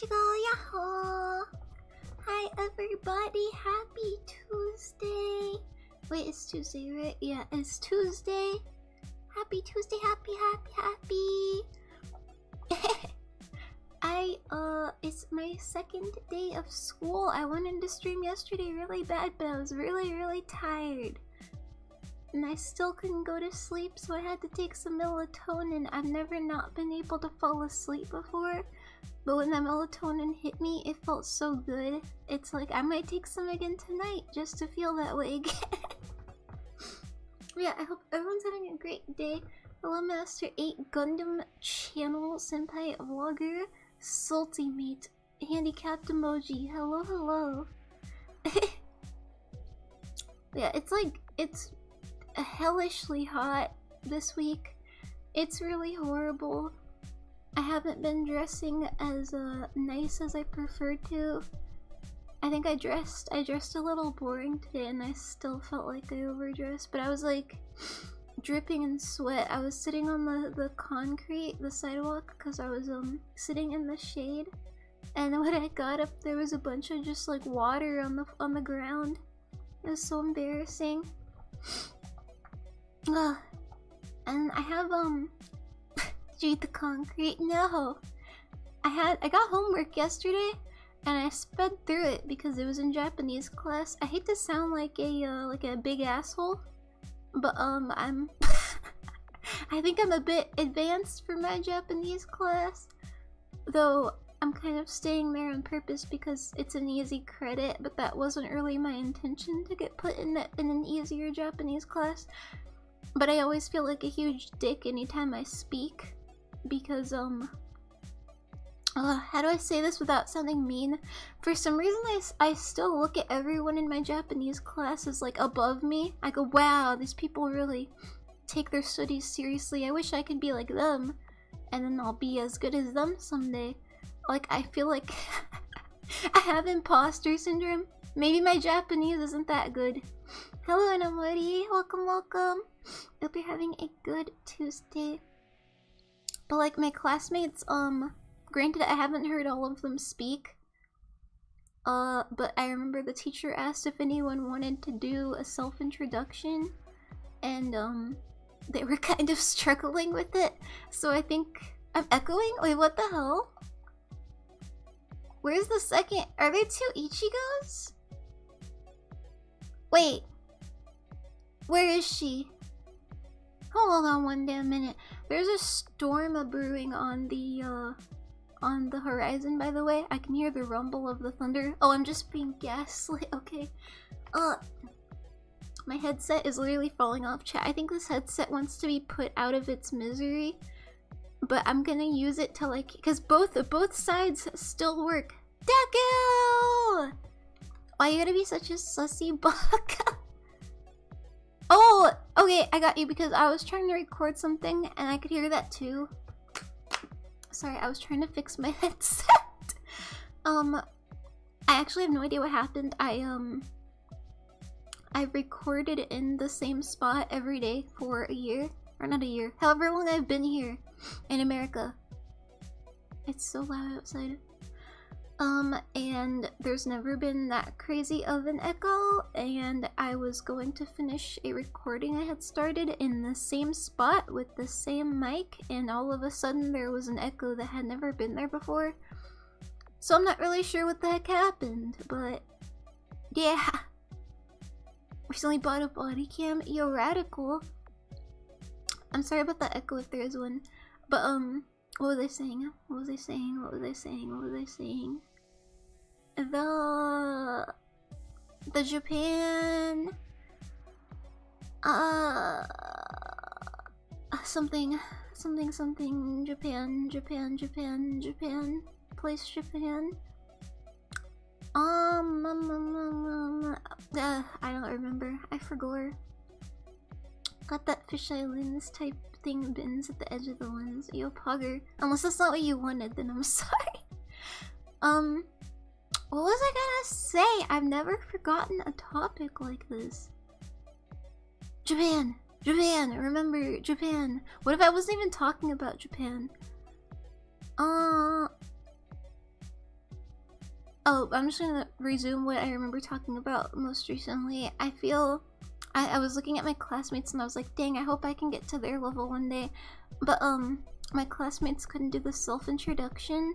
Ichigo, yahoo! Hi everybody, happy Tuesday! Wait, it's Tuesday, right? Yeah, it's Tuesday. Happy Tuesday, happy. It's my second day of school. I wanted to stream yesterday really bad, but I was really tired. And I still couldn't go to sleep, so I had to take some melatonin. I've never not been able to fall asleep before, but when that melatonin hit me, it felt so good. It's like I might take some again tonight just to feel that way again. Yeah, I hope everyone's having a great day. Hello, Master 8 Gundam Channel Senpai Vlogger, Salty Mate, Handicapped Emoji. Hello. Yeah, it's hellishly hot this week. It's really horrible. I haven't been dressing as nice as I preferred to. I think I dressed a little boring today, and I still felt like I overdressed, but I was like dripping in sweat. I was sitting on the concrete, the sidewalk, because I was sitting in the shade, and when I got up there was a bunch of just like water on the ground. It was so embarrassing. Ugh. And I have did you eat the concrete? No. I got homework yesterday and I sped through it because it was in Japanese class. I hate to sound like a big asshole, but I'm I think I'm a bit advanced for my Japanese class, though I'm kind of staying there on purpose because it's an easy credit, but that wasn't really my intention to get put in an easier Japanese class. But I always feel like a huge dick anytime I speak because how do I say this without sounding mean? For some reason I still look at everyone in my Japanese class as like above me. I go, wow, these people really take their studies seriously. I wish I could be like them, and then I'll be as good as them someday. Like, I feel like I have imposter syndrome. Maybe my Japanese isn't that good. Hello, Anamori. Welcome. Hope you're having a good Tuesday. But like my classmates, granted I haven't heard all of them speak, but I remember the teacher asked if anyone wanted to do a self-introduction, and they were kind of struggling with it, so I think I'm echoing? Wait, what the hell? Where's the second? Are there two Ichigos? Wait. Where is she? Hold on one damn minute. There's a storm brewing on the horizon, by the way. I can hear the rumble of the thunder. Oh, I'm just being gaslit. Okay. My headset is literally falling off, chat. I think this headset wants to be put out of its misery, but I'm gonna use it to like, because both sides still work. Deku! Why you gotta be such a sussy baka? Oh, okay, I got you because I was trying to record something and I could hear that too. Sorry, I was trying to fix my headset. I actually have no idea what happened. I recorded in the same spot every day for a year. Or not a year. However long I've been here in America. It's so loud outside. And there's never been that crazy of an echo, and I was going to finish a recording I had started in the same spot with the same mic, and all of a sudden there was an echo that had never been there before. So I'm not really sure what the heck happened, but yeah. Recently bought a body cam. Yo, radical. I'm sorry about that echo if there is one. But what was I saying? The Japan something Japan place Japan. I don't remember. I forgot. Got that fish islands type thing bins at the edge of the lens. Yo, Pugger. Unless that's not what you wanted, then I'm sorry. What was I gonna say? I've never forgotten a topic like this. Japan! Remember Japan. What if I wasn't even talking about Japan? Oh, I'm just gonna resume what I remember talking about most recently. I feel I was looking at my classmates and I was like, dang, I hope I can get to their level one day. But my classmates couldn't do the self-introduction,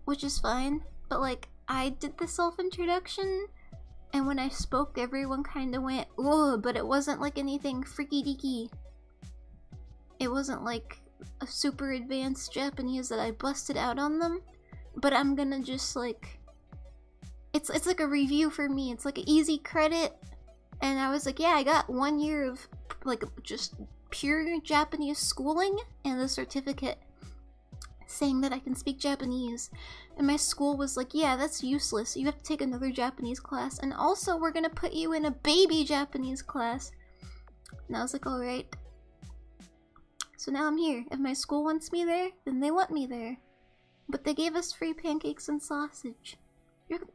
which is fine. But like, I did the self-introduction, and when I spoke, everyone kind of went, "Whoa!" But it wasn't like anything freaky deaky. It wasn't like a super advanced Japanese that I busted out on them. But I'm gonna just like, it's like a review for me. It's like an easy credit, and I was like, yeah, I got 1 year of like just pure Japanese schooling and a certificate saying that I can speak Japanese. And my school was like, yeah, that's useless. You have to take another Japanese class. And also, we're gonna put you in a baby Japanese class. And I was like, alright. So now I'm here. If my school wants me there, then they want me there. But they gave us free pancakes and sausage.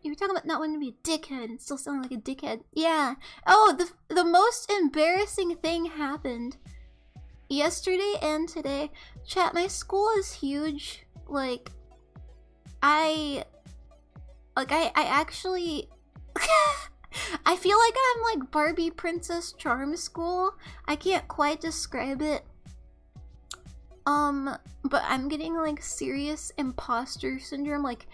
You're talking about not wanting to be a dickhead and still sounding like a dickhead. Yeah. Oh, the most embarrassing thing happened yesterday and today. Chat, my school is huge. Like, I actually I feel like I'm like Barbie Princess Charm School. I can't quite describe it. But I'm getting like serious imposter syndrome, like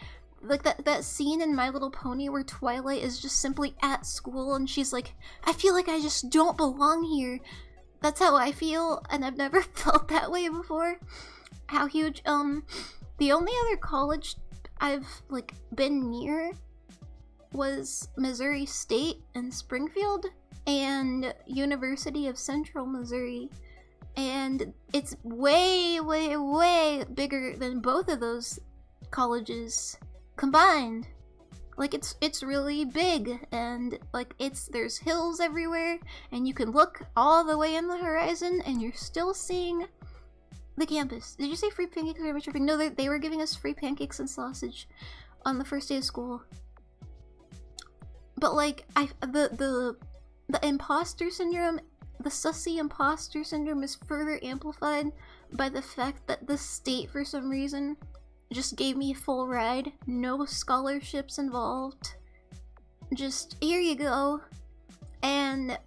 that scene in My Little Pony where Twilight is just simply at school and she's like, I feel like I just don't belong here. That's how I feel, and I've never felt that way before. How huge. The only other college I've like been near was Missouri State and Springfield and University of Central Missouri. And it's way, way, way bigger than both of those colleges combined. Like, it's really big, and like there's hills everywhere, and you can look all the way in the horizon and you're still seeing the campus. Did you say free pancakes or tripping? No, they were giving us free pancakes and sausage on the first day of school. But like, the imposter syndrome, the sussy imposter syndrome is further amplified by the fact that the state, for some reason, just gave me a full ride. No scholarships involved. Just, here you go. And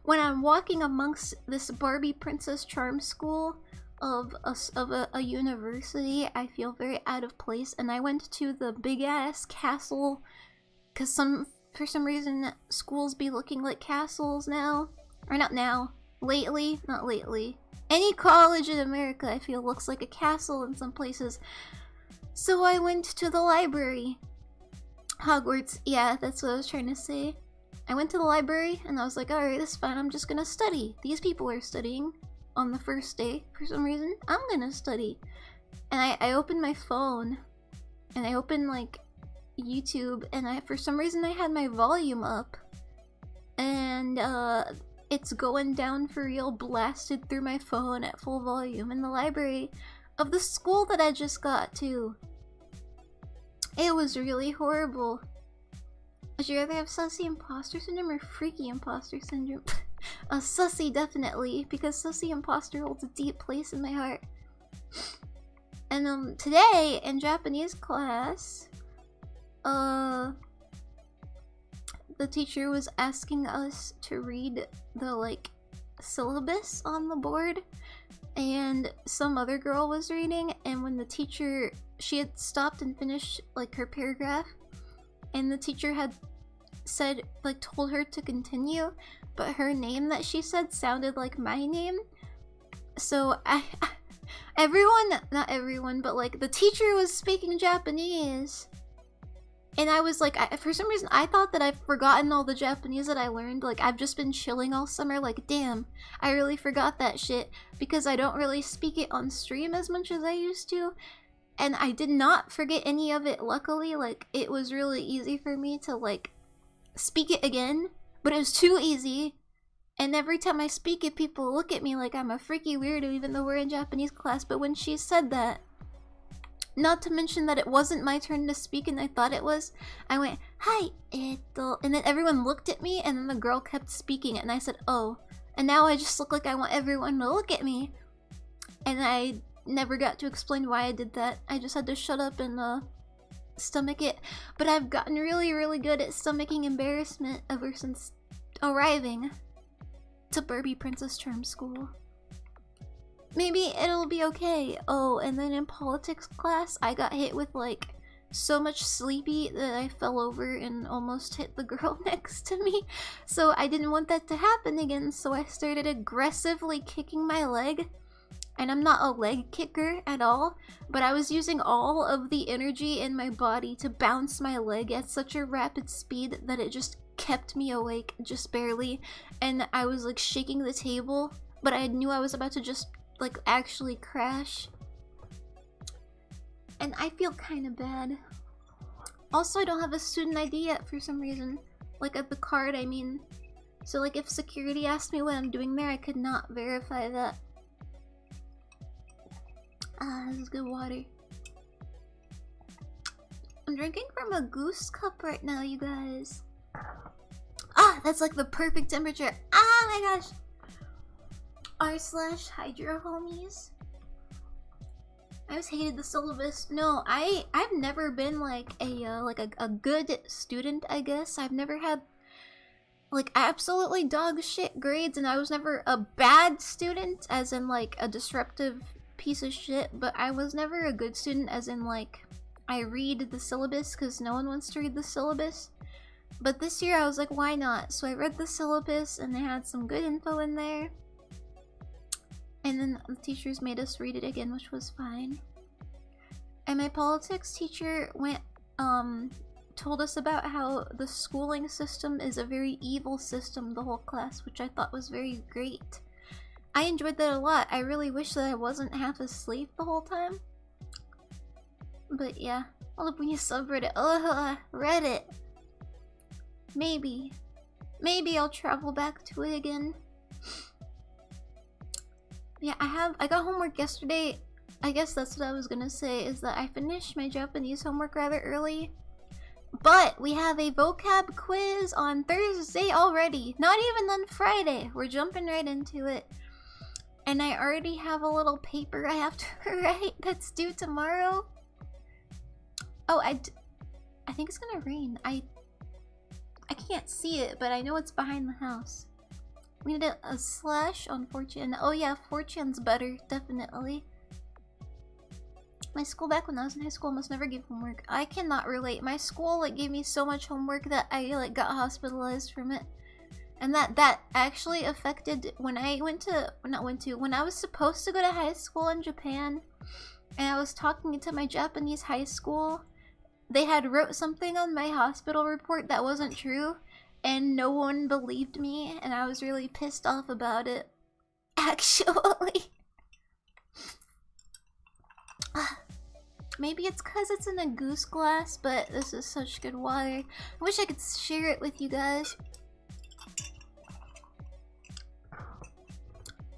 when I'm walking amongst this Barbie Princess Charm School of a university, I feel very out of place. And I went to the big-ass castle, because for some reason, schools be looking like castles now. Or not now. Lately. Not lately. Any college in America, I feel, looks like a castle in some places. So I went to the library. Hogwarts. Yeah, that's what I was trying to say. I went to the library, and I was like, alright, that's fine. I'm just gonna study. These people are studying on the first day. For some reason, I'm gonna study. And I opened my phone. And I opened, like, YouTube. And for some reason, I had my volume up. And, it's going down for real, blasted through my phone at full volume in the library of the school that I just got to. It was really horrible. Would you rather have sussy imposter syndrome or freaky imposter syndrome? Sussy, definitely, because sussy imposter holds a deep place in my heart. And today in Japanese class, the teacher was asking us to read the like syllabus on the board, and some other girl was reading, and when the teacher, she had stopped and finished like her paragraph, and the teacher had said, like, told her to continue, but her name that she said sounded like my name. So not everyone, but like the teacher was speaking Japanese. And I was like, for some reason, I thought that I've forgotten all the Japanese that I learned. Like, I've just been chilling all summer. Like, damn, I really forgot that shit. Because I don't really speak it on stream as much as I used to. And I did not forget any of it, luckily. Like, it was really easy for me to, like, speak it again. But it was too easy. And every time I speak it, people look at me like I'm a freaky weirdo, even though we're in Japanese class. But when she said that, not to mention that it wasn't my turn to speak and I thought it was, I went, hi, and then everyone looked at me, and then the girl kept speaking it, and I said, oh. And now I just look like I want everyone to look at me. And I never got to explain why I did that. I just had to shut up and stomach it, but I've gotten really, really good at stomaching embarrassment ever since arriving to Burby Princess Charm School. Maybe it'll be okay. Oh, and then in politics class, I got hit with like so much sleepy that I fell over and almost hit the girl next to me. So I didn't want that to happen again, so I started aggressively kicking my leg. And I'm not a leg kicker at all, but I was using all of the energy in my body to bounce my leg at such a rapid speed that it just kept me awake, just barely. And I was like shaking the table, but I knew I was about to just like actually crash. And I feel kind of bad. Also, I don't have a student ID yet for some reason. Like at the card, I mean. So like if security asked me what I'm doing there, I could not verify that. Ah, this is good water. I'm drinking from a goose cup right now, you guys. Ah, that's like the perfect temperature. Ah my gosh. R/Hydro homies. I always hated the syllabus. No, I've never been like a good student, I guess. I've never had like absolutely dog shit grades, and I was never a bad student as in like a disruptive piece of shit, but I was never a good student as in like I read the syllabus because no one wants to read the syllabus. But this year I was like, why not? So I read the syllabus and they had some good info in there. And then the teachers made us read it again, which was fine. And my politics teacher went told us about how the schooling system is a very evil system, the whole class, which I thought was very great. I enjoyed that a lot. I really wish that I wasn't half asleep the whole time. But yeah, I'll open your subreddit. Ugh, Reddit. Maybe I'll travel back to it again. Yeah, I got homework yesterday. I guess that's what I was gonna say, is that I finished my Japanese homework rather early. But we have a vocab quiz on Thursday already. Not even on Friday. We're jumping right into it. And I already have a little paper I have to write that's due tomorrow. Oh, I think it's gonna rain. I can't see it, but I know it's behind the house. We need a slash on 4chan. Oh yeah, 4chan's better, definitely. My school back when I was in high school almost never gave homework. I cannot relate. My school like gave me so much homework that I like got hospitalized from it. And that actually affected when I when I was supposed to go to high school in Japan and I was talking to my Japanese high school. They had wrote something on my hospital report that wasn't true. And no one believed me, and I was really pissed off about it. Actually. Maybe it's because it's in a goose glass, but this is such good water. I wish I could share it with you guys.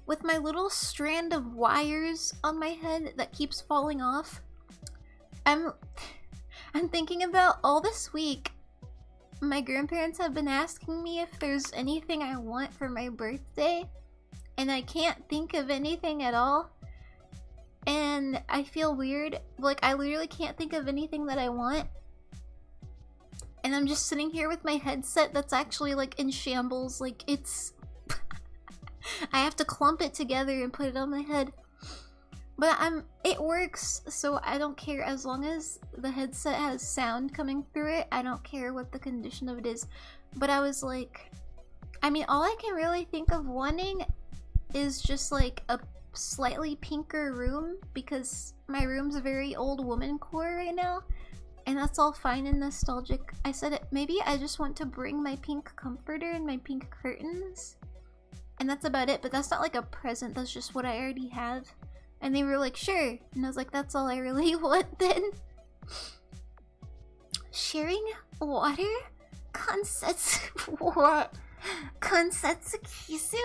With my little strand of wires on my head that keeps falling off, I'm thinking about all this week. My grandparents have been asking me if there's anything I want for my birthday, and I can't think of anything at all. And I feel weird. Like, I literally can't think of anything that I want. And I'm just sitting here with my headset that's actually like in shambles. Like, it's... I have to clump it together and put it on my head. But it works, so I don't care. As long as the headset has sound coming through it, I don't care what the condition of it is. But I was like, I mean, all I can really think of wanting is just like a slightly pinker room, because my room's very old woman core right now, and that's all fine and nostalgic. I said it, maybe I just want to bring my pink comforter and my pink curtains, and that's about it. But that's not like a present, that's just what I already have. And they were like, sure. And I was like, that's all I really want then. Sharing water? Konsetsu? What? Konsetsu kisu?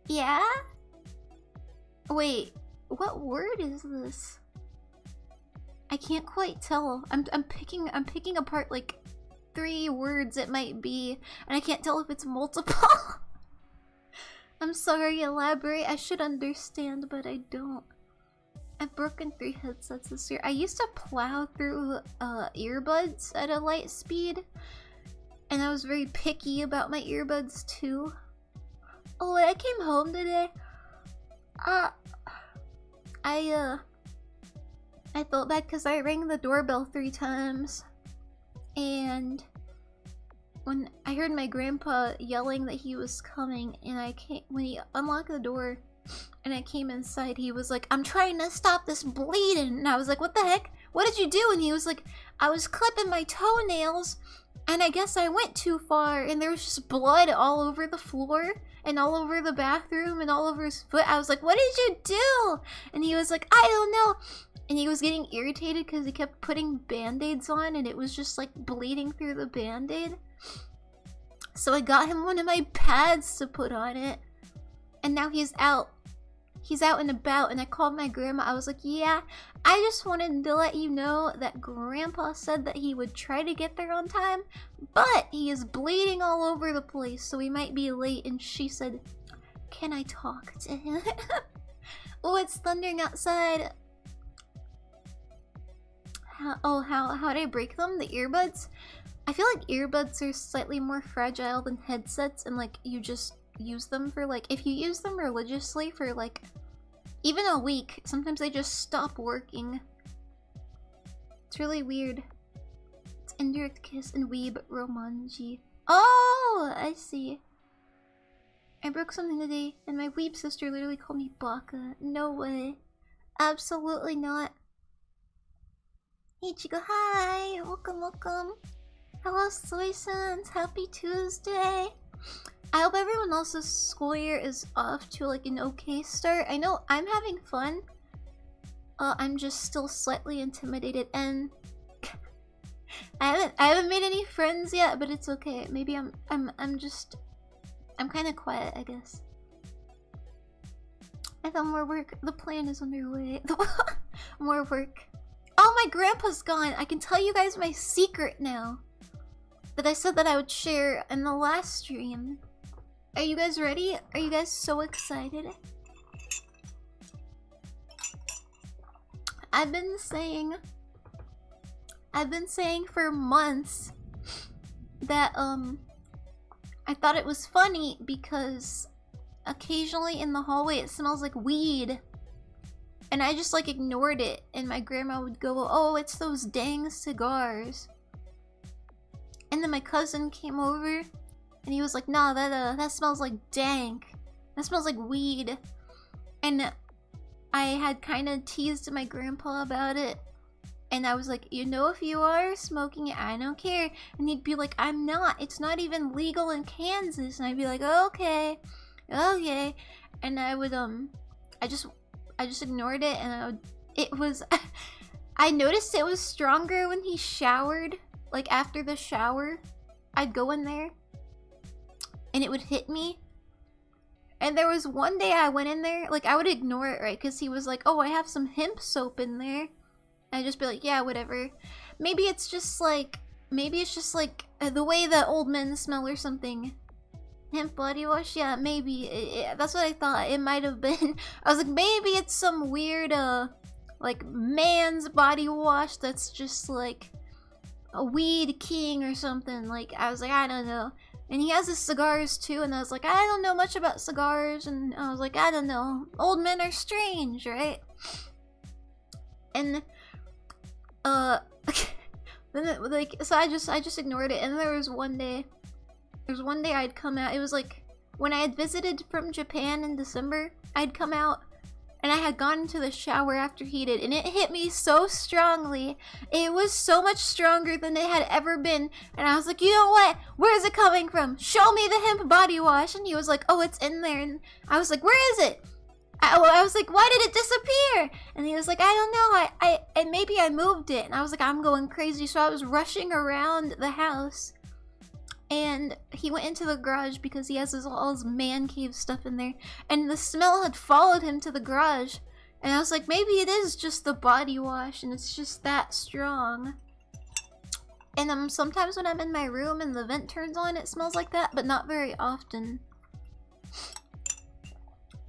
Yeah? Wait, what word is this? I can't quite tell. I'm picking apart like 3 words it might be, and I can't tell if it's multiple. I'm sorry, elaborate. I should understand, but I don't. I've broken 3 headsets this year. I used to plow through earbuds at a light speed. And I was very picky about my earbuds too. Oh, when I came home today, I felt bad because I rang the doorbell 3 times. And when I heard my grandpa yelling that he was coming, and when he unlocked the door and I came inside, he was like, "I'm trying to stop this bleeding." And I was like, "What the heck? What did you do?" And he was like, "I was clipping my toenails, and I guess I went too far, and there was just blood all over the floor, and all over the bathroom, and all over his foot." I was like, "What did you do?" And he was like, "I don't know." And he was getting irritated because he kept putting band-aids on, and it was just like bleeding through the band-aid. So I got him one of my pads to put on it, and now he's out. He's out and about, and I called my grandma. I was like, "Yeah, I just wanted to let you know that Grandpa said that he would try to get there on time, but he is bleeding all over the place, so he might be late." And she said, "Can I talk to him?" Oh, it's thundering outside. How did I break them? The earbuds? I feel like earbuds are slightly more fragile than headsets, and like you just use them for like, if you use them religiously for like even a week, sometimes they just stop working. It's really weird. It's Indirect Kiss and Weeb Romanji. Oh, I see. I broke something today, and my weeb sister literally called me Baka. No way. Absolutely not. Ichigo, hi! Welcome, welcome. Hello, Soy Sans. Happy Tuesday. I hope everyone else's school year is off to like an okay start. I know I'm having fun. I'm just still slightly intimidated, and I haven't made any friends yet, but it's okay. Maybe I'm kind of quiet, I guess. I thought more work. The plan is underway. More work. Oh, my grandpa's gone. I can tell you guys my secret now that I said that I would share in the last stream. Are you guys ready? Are you guys so excited? I've been saying for months that I thought it was funny because occasionally in the hallway it smells like weed, and I just like ignored it, and my grandma would go, "Oh, it's those dang cigars." And then my cousin came over and he was like, "Nah, that smells like dank. That smells like weed." And I had kind of teased my grandpa about it, and I was like, "You know, if you are smoking it, I don't care." And he'd be like, "I'm not. It's not even legal in Kansas." And I'd be like, "Okay, okay." And I would I just ignored it, and it was I noticed it was stronger when he showered. Like after the shower, I'd go in there and it would hit me. And there was one day I went in there, like I would ignore it, right? Because he was like, "Oh, I have some hemp soap in there." I'd just be like, "Yeah, whatever." Maybe it's just like the way that old men smell or something. Hemp body wash? Yeah, maybe. That's what I thought. It might have been. I was like, maybe it's some weird, like man's body wash that's just like a weed king or something. Like, I was like, I don't know. And he has his cigars too, and I was like, I don't know much about cigars, and I was like, I don't know. Old men are strange, right? And then like, so I just ignored it. And then there was one day I'd come out. It was like when I had visited from Japan in December. I'd come out and I had gone into the shower after he did, and it hit me so strongly. It was so much stronger than it had ever been. And I was like, "You know what? Where is it coming from? Show me the hemp body wash." And he was like, "Oh, it's in there." And I was like, "Where is it?" I was like, "Why did it disappear?" And he was like, "I don't know. I maybe I moved it." And I was like, I'm going crazy. So I was rushing around the house. And he went into the garage because he has all his man cave stuff in there. And the smell had followed him to the garage. And I was like, maybe it is just the body wash and it's just that strong. And sometimes when I'm in my room and the vent turns on, it smells like that, but not very often.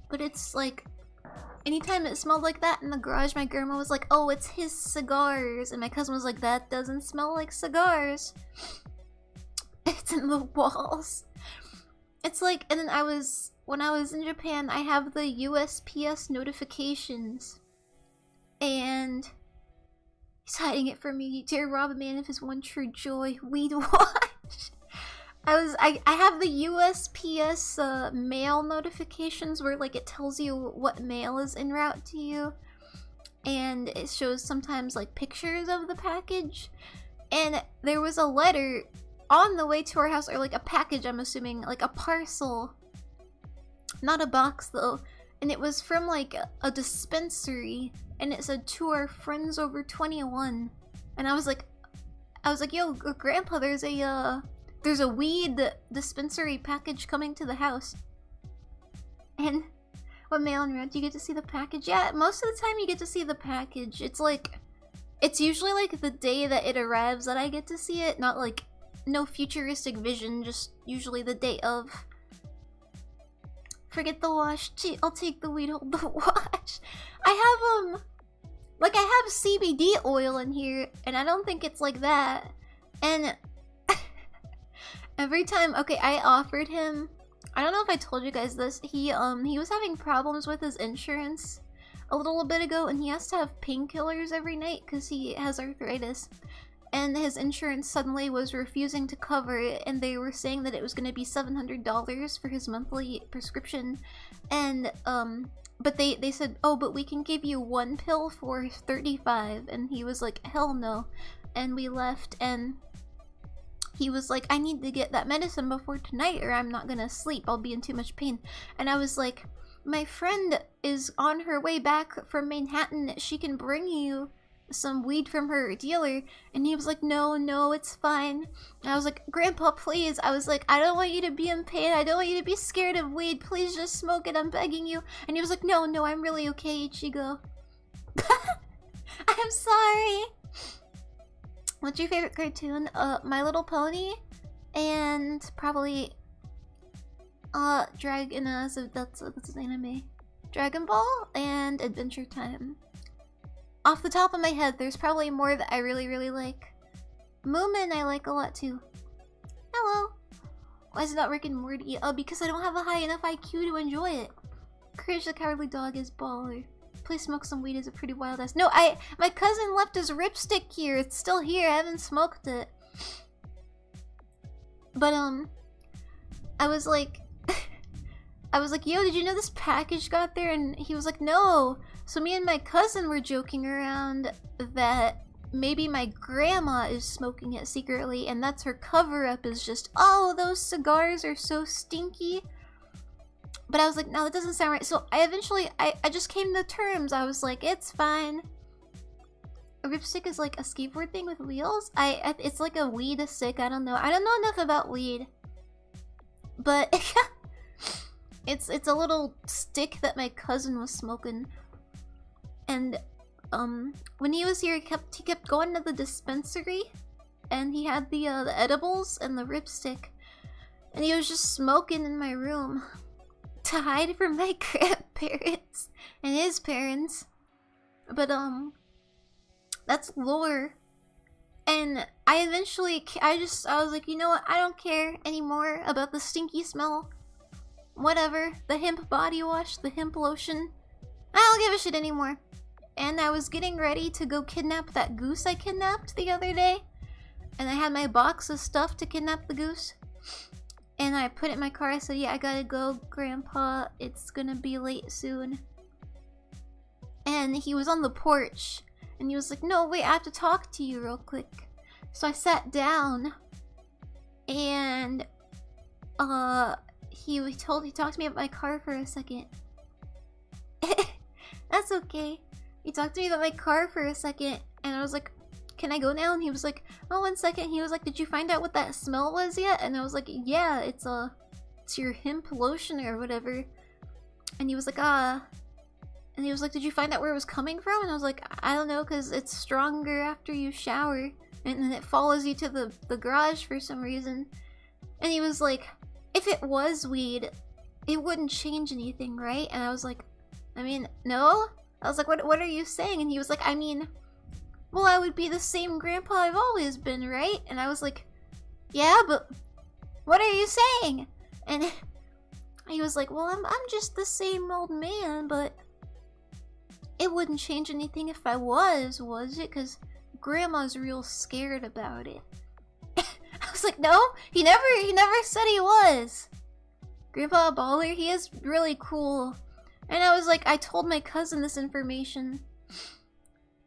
But it's like, anytime it smelled like that in the garage, my grandma was like, oh, it's his cigars. And my cousin was like, that doesn't smell like cigars. It's in the walls. It's like, and then when I was in Japan, I have the USPS notifications. And he's hiding it from me. Dare rob a man of his one true joy. Weed watch. I have the USPS mail notifications where like it tells you what mail is en route to you, and it shows sometimes like pictures of the package. And there was a letter on the way to our house, or like a package, I'm assuming, like a parcel, not a box though, and it was from like a dispensary, and it said, to our friends over 21. And I was like, yo, grandpa, there's a weed dispensary package coming to the house. And what mail and route, do you get to see the package? Yeah, most of the time you get to see the package. It's like, it's usually like the day that it arrives that I get to see it, not like no futuristic vision, just usually the day of. Forget the wash. Gee, I'll take the weed, hold the wash. I have like I have CBD oil in here, and I don't think it's like that. And every time, okay, I offered him, I don't know if I told you guys this, he was having problems with his insurance a little bit ago, and he has to have painkillers every night because he has arthritis. And his insurance suddenly was refusing to cover it, and they were saying that it was going to be $700 for his monthly prescription. And but they said, oh, but we can give you one pill for $35. And he was like, hell no. And we left, and he was like, I need to get that medicine before tonight or I'm not gonna sleep, I'll be in too much pain. And I was like, my friend is on her way back from Manhattan, she can bring you some weed from her dealer. And he was like, no, it's fine. And I was like, grandpa, please. I was like, I don't want you to be in pain, I don't want you to be scared of weed, please just smoke it, I'm begging you. And he was like, no, I'm really okay, Ichigo. I'm sorry. What's your favorite cartoon? My Little Pony, and probably Dragon, so that's an anime. Dragon Ball and Adventure Time. Off the top of my head, there's probably more that I really like. Moomin I like a lot too. Hello. Why is it not Rick and Morty? Because I don't have a high enough IQ to enjoy it. Courage the Cowardly Dog is baller. Please smoke some weed, is a pretty wild ass. No, my cousin left his ripstick here. It's still here. I haven't smoked it. But I was like, yo, did you know this package got there? And he was like, no. So me and my cousin were joking around that maybe my grandma is smoking it secretly, and that's her cover-up, is just, oh, those cigars are so stinky. But I was like, no, that doesn't sound right. So I eventually, I just came to terms. I was like, it's fine. A ripstick is like a skateboard thing with wheels? It's like a weed stick. I don't know. I don't know enough about weed. But it's a little stick that my cousin was smoking. And when he was here, he kept going to the dispensary, and he had the edibles and the ripstick, and he was just smoking in my room to hide from my grandparents and his parents. But that's lore. And I was like, you know what, I don't care anymore about the stinky smell. Whatever, the hemp body wash, the hemp lotion, I don't give a shit anymore. And I was getting ready to go kidnap that goose I kidnapped the other day, and I had my box of stuff to kidnap the goose. And I put it in my car. I said, yeah, I gotta go, Grandpa. It's gonna be late soon. And he was on the porch. And he was like, no, wait, I have to talk to you real quick. So I sat down. And he talked to me about my car for a second. That's okay. He talked to me about my car for a second. And I was like, can I go now? And he was like, oh, 1 second. He was like, did you find out what that smell was yet? And I was like, yeah, it's your hemp lotion or whatever. And he was like, ah. And he was like, did you find out where it was coming from? And I was like, I don't know, because it's stronger after you shower. And then it follows you to the garage for some reason. And he was like, if it was weed, it wouldn't change anything, right? And I was like, I mean, no? I was like, what are you saying? And he was like, I mean, well, I would be the same grandpa I've always been, right? And I was like, yeah, but what are you saying? And he was like, well, I'm just the same old man, but it wouldn't change anything if I was it? Because Grandma's real scared about it. I was like, no, he never said he was. Grandpa Baller, he is really cool. And I was like, I told my cousin this information.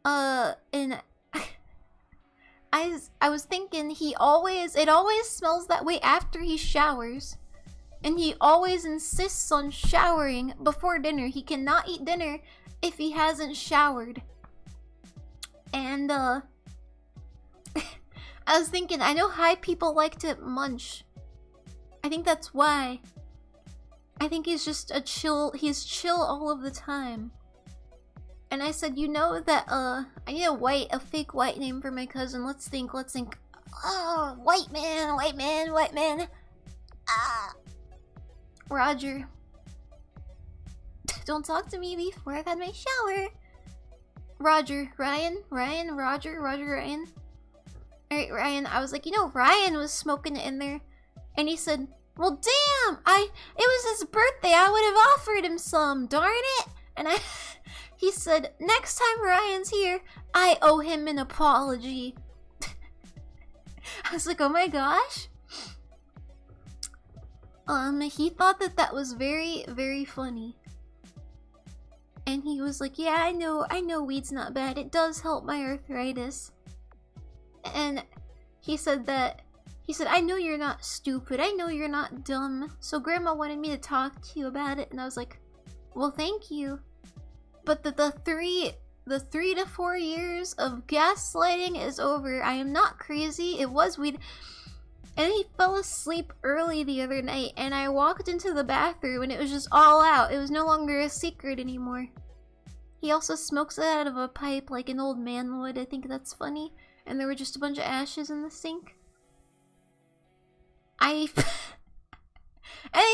And I was thinking it always smells that way after he showers. And he always insists on showering before dinner. He cannot eat dinner if he hasn't showered. And I was thinking, I know high people like to munch. I think that's why. I think he's just he's chill all of the time. And I said, you know that I need a fake white name for my cousin. Let's think. Oh, white man. Roger. Don't talk to me before I've had my shower. Roger. Ryan. Roger. Ryan. Alright, Ryan. I was like, you know, Ryan was smoking it in there. And he said, well, damn! It was his birthday. I would have offered him some. Darn it! And he said, next time Ryan's here, I owe him an apology. I was like, oh my gosh. He thought that was very, very funny. And he was like, yeah, I know weed's not bad. It does help my arthritis. And he said, I know you're not stupid. I know you're not dumb. So Grandma wanted me to talk to you about it. And I was like, well, thank you. But the 3 to 4 years of gaslighting is over. I am not crazy. It was weed. And he fell asleep early the other night. And I walked into the bathroom and it was just all out. It was no longer a secret anymore. He also smokes it out of a pipe like an old man would. I think that's funny. And there were just a bunch of ashes in the sink. And he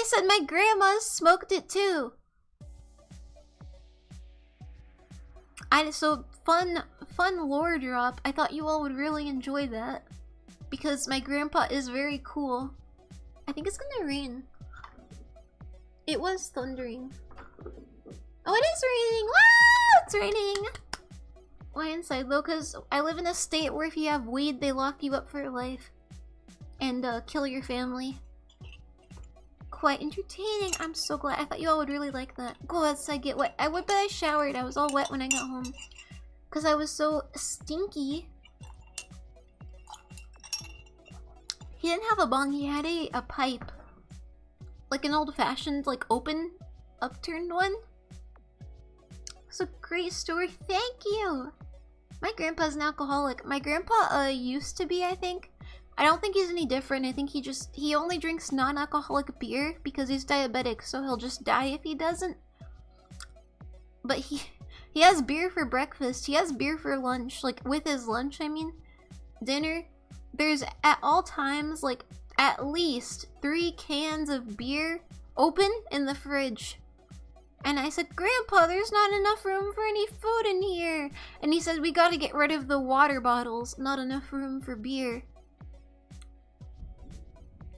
said my grandma smoked it too. So fun lore drop. I thought you all would really enjoy that. Because my grandpa is very cool. I think it's gonna rain. It was thundering. Oh, it is raining! Wow! It's raining! Why inside though? Because I live in a state where if you have weed, they lock you up for life. And kill your family. Quite entertaining. I'm so glad. I thought you all would really like that. Go outside, get wet. But I showered. I was all wet when I got home. Because I was so stinky. He didn't have a bong. He had a pipe. Like an old-fashioned, like, open, upturned one. It's a great story. Thank you! My grandpa's an alcoholic. My grandpa used to be, I think. I don't think he's any different. I think he only drinks non-alcoholic beer because he's diabetic, so he'll just die if he doesn't. But he has beer for breakfast. He has beer for lunch. Like, with his lunch, I mean. Dinner. There's, at all times, like, at least 3 cans of beer open in the fridge. And I said, Grandpa, there's not enough room for any food in here. And he said, we gotta get rid of the water bottles. Not enough room for beer.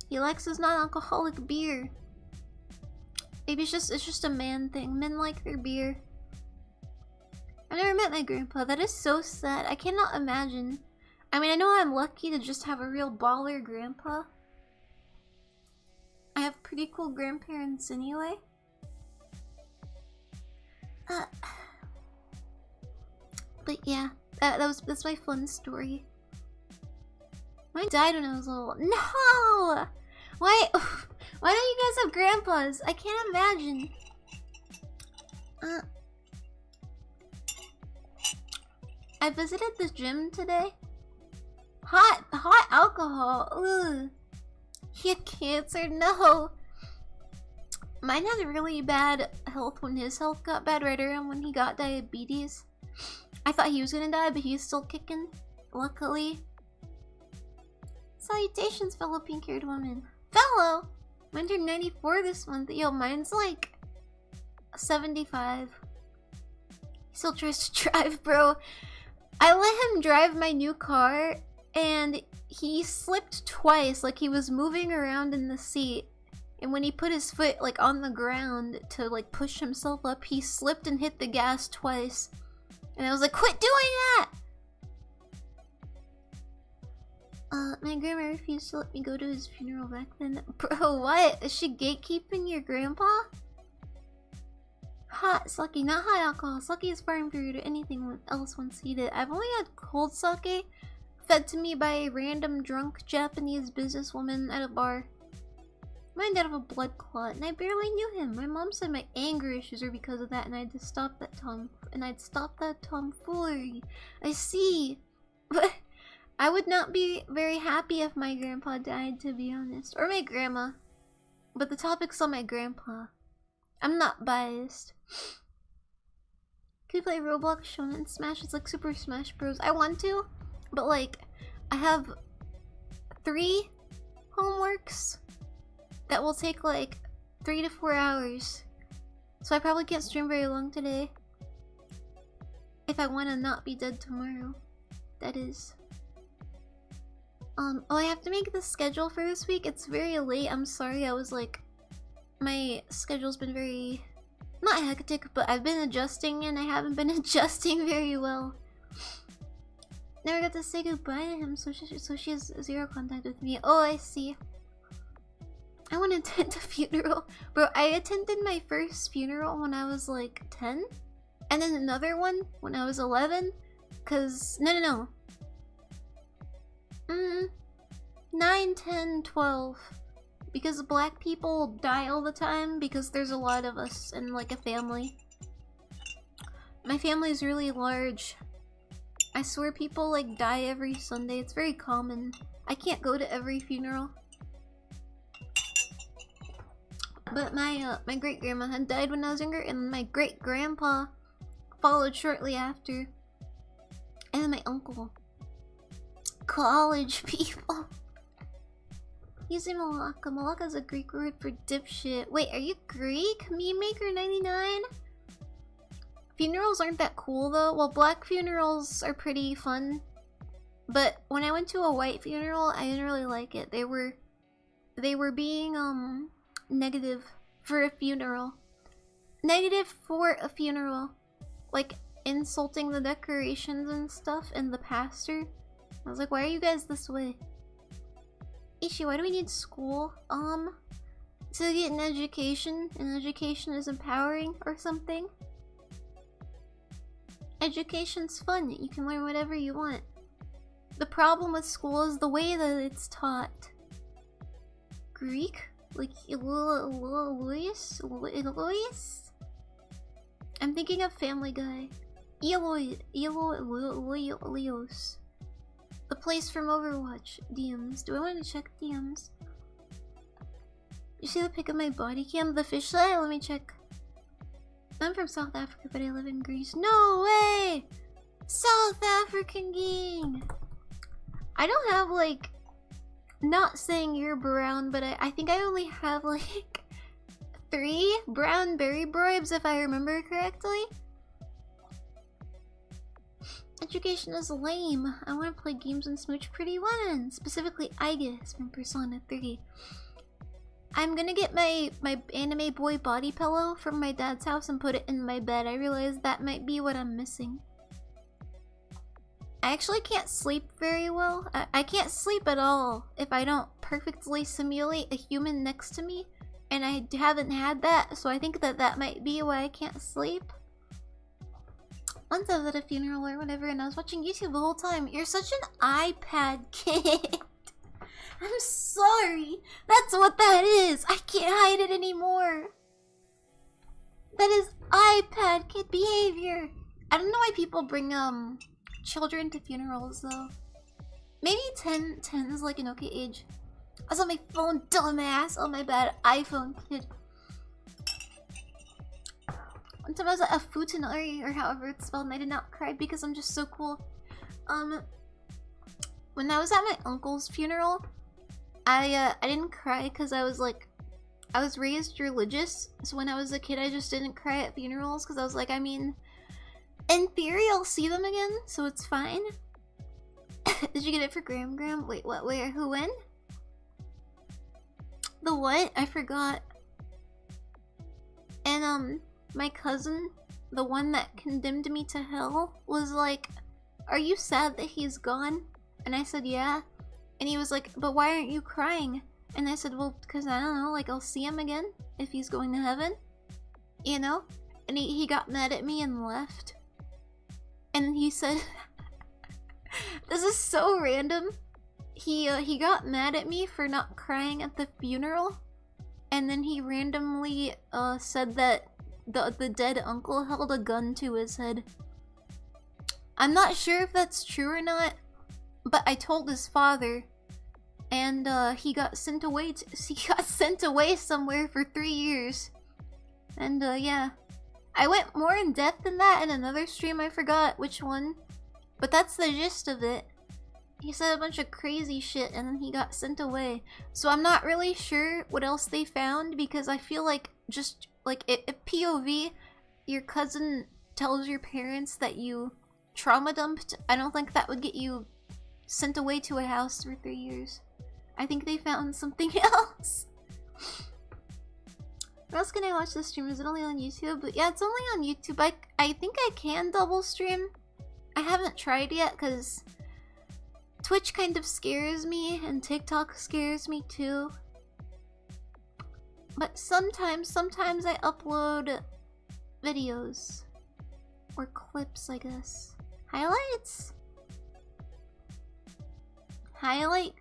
He likes his non-alcoholic beer. Maybe it's just a man thing. Men like their beer. I've never met my grandpa. That is so sad. I cannot imagine. I mean, I know I'm lucky to just have a real baller grandpa. I have pretty cool grandparents anyway. But yeah, that's my fun story. Mine died when I was little. No! Why don't you guys have grandpas? I can't imagine. I visited the gym today. Hot alcohol. Ugh. He had cancer. No. Mine had really bad health when his health got bad right around when he got diabetes. I thought he was gonna die, but he's still kicking. Luckily. Salutations, fellow pink-haired woman. Fellow! Mine turned 94 this month. Yo, mine's like 75. He still tries to drive, bro. I let him drive my new car, and he slipped twice, like he was moving around in the seat. And when he put his foot like on the ground to like push himself up, he slipped and hit the gas twice. And I was like, quit doing that! My grandma refused to let me go to his funeral back then. Bro, what? Is she gatekeeping your grandpa? Hot sake, not hot alcohol. Sake is far inferior to anything else once heated. I've only had cold sake fed to me by a random drunk Japanese businesswoman at a bar. Mine died of a blood clot, and I barely knew him. My mom said my anger issues were because of that, and I'd stop that tomfoolery. I see, but I would not be very happy if my grandpa died, to be honest, or my grandma. But the topic's on my grandpa. I'm not biased. Can we play Roblox, Shonen Smash? It's like Super Smash Bros. I want to, but like, I have 3 homeworks that will take like 3 to 4 hours. So I probably can't stream very long today. If I want to not be dead tomorrow. That is. Oh, I have to make the schedule for this week. It's very late. I'm sorry. I was like, my schedule's been very, not hectic, but I've been adjusting and I haven't been adjusting very well. Never got to say goodbye to him, so she has 0 contact with me. Oh, I see. I want to attend a funeral. Bro, I attended my first funeral when I was like 10. And then another one when I was 11. Cause, no. 9, 10, 12. Because black people die all the time because there's a lot of us in like a family. My family is really large. I swear people like die every Sunday. It's very common. I can't go to every funeral. But my great-grandma had died when I was younger, and my great-grandpa followed shortly after. And then my uncle. College people. Using Malacca. Malacca is a Greek word for dipshit. Wait, are you Greek? Meme Maker 99? Funerals aren't that cool though. Well, black funerals are pretty fun. But when I went to a white funeral, I didn't really like it. They were being negative for a funeral. Negative for a funeral. Like insulting the decorations and stuff and the pastor. I was like, why are you guys this way? Ishi, why do we need school? To get an education, and education is empowering or something. Education's fun. You can learn whatever you want. The problem with school is the way that it's taught. Greek? Like Eloise? I'm thinking of Family Guy. Eloise. The place from Overwatch. DMs. Do I want to check DMs? You see the pic of my body cam? The fisheye? Let me check. I'm from South Africa, but I live in Greece. No way! South African gang! I don't have like... Not saying you're brown, but I think I only have like 3 brown Berrydroids if I remember correctly. Education is lame. I want to play games and smooch pretty women. Specifically, Aegis from Persona 3. I'm gonna get my anime boy body pillow from my dad's house and put it in my bed. I realize that might be what I'm missing. I actually can't sleep very well. I can't sleep at all if I don't perfectly simulate a human next to me. And I haven't had that, so I think that might be why I can't sleep. Once I was at a funeral or whatever and I was watching YouTube the whole time. You're such an iPad kid. I'm sorry. That's what that is. I can't hide it anymore. That is iPad kid behavior. I don't know why people bring children to funerals though. Maybe 10 is like an okay age. I was on my phone, dumbass. Oh my bad, iPhone kid. One time I was at a futanari, or however it's spelled, and I did not cry because I'm just so cool. When I was at my uncle's funeral, I didn't cry because I was like, I was raised religious. So when I was a kid, I just didn't cry at funerals because I was like, I mean, In theory, I'll see them again, so it's fine. Did you get it for Gram Gram? Wait, what? Where? Who? When? The what? I forgot. And my cousin, the one that condemned me to hell, was like, "Are you sad that he's gone?" And I said, "Yeah." And he was like, "But why aren't you crying?" And I said, "Well, because I don't know, like I'll see him again if he's going to heaven, you know?" And he got mad at me and left. And he said, this is so random. He got mad at me for not crying at the funeral, and then he randomly said that the dead uncle held a gun to his head. I'm not sure if that's true or not, but I told his father, and he got sent away. He got sent away somewhere for 3 years, and yeah. I went more in depth than that in another stream, I forgot which one. But that's the gist of it. He said a bunch of crazy shit and then he got sent away. So I'm not really sure what else they found, because I feel like just like if POV, your cousin tells your parents that you trauma dumped, I don't think that would get you sent away to a house for 3 years. I think they found something else. Where else can I watch this stream? Is it only on YouTube? But yeah, it's only on YouTube. I think I can double stream. I haven't tried yet because Twitch kind of scares me and TikTok scares me too. But sometimes I upload videos. Or clips, I guess. Highlights? Highlight,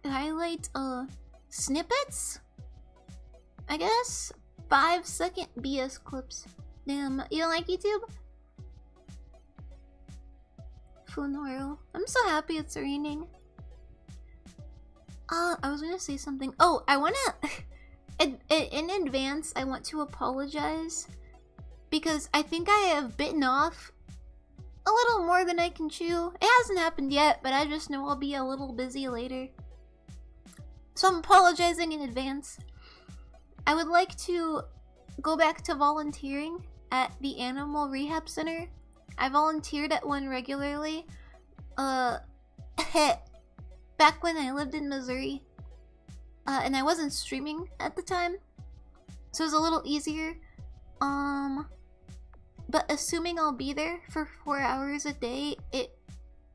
snippets? I guess? 5-second BS clips. Damn, you don't like YouTube? Funeral. I'm so happy it's raining. I was gonna say something. Oh, I wanna... in advance, I want to apologize. Because I think I have bitten off a little more than I can chew. It hasn't happened yet, but I just know I'll be a little busy later. So I'm apologizing in advance. I would like to go back to volunteering at the Animal Rehab Center. I volunteered at one regularly. Back when I lived in Missouri. And I wasn't streaming at the time. So it was a little easier. But assuming I'll be there for 4 hours a day, it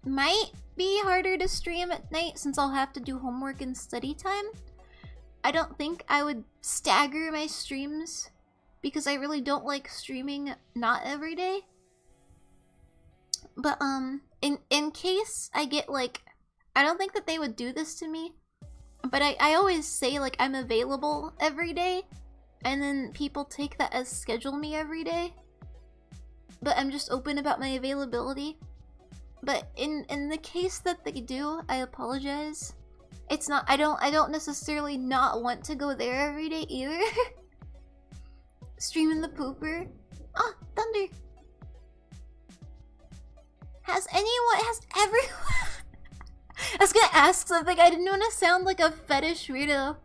might be harder to stream at night since I'll have to do homework and study time. I don't think I would stagger my streams because I really don't like streaming not every day. But in case I get like, I don't think that they would do this to me, but I always say like I'm available every day, and then people take that as schedule me every day. But I'm just open about my availability. But in the case that they do, I apologize. It's not, I don't necessarily not want to go there every day either. Streaming the pooper. Ah, thunder. Has everyone... I was gonna ask something, I didn't want to sound like a fetish weirdo.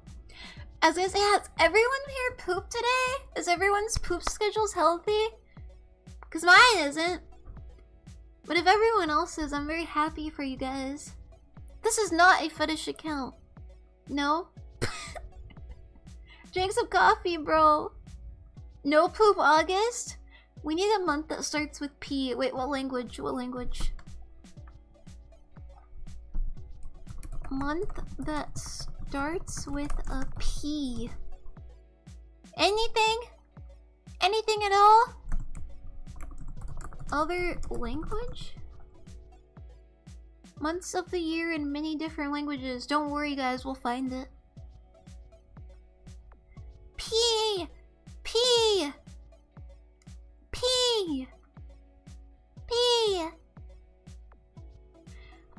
I was gonna say, has everyone here pooped today? Is everyone's poop schedules healthy? Because mine isn't. But if everyone else is, I'm very happy for you guys. This is not a fetish account. No? Drink some coffee, bro. No poop August? We need a month that starts with P. Wait, what language? What language? Month that starts with a P. Anything? Anything at all? Other language? Months of the year in many different languages. Don't worry guys, we'll find it. P! P! P! P!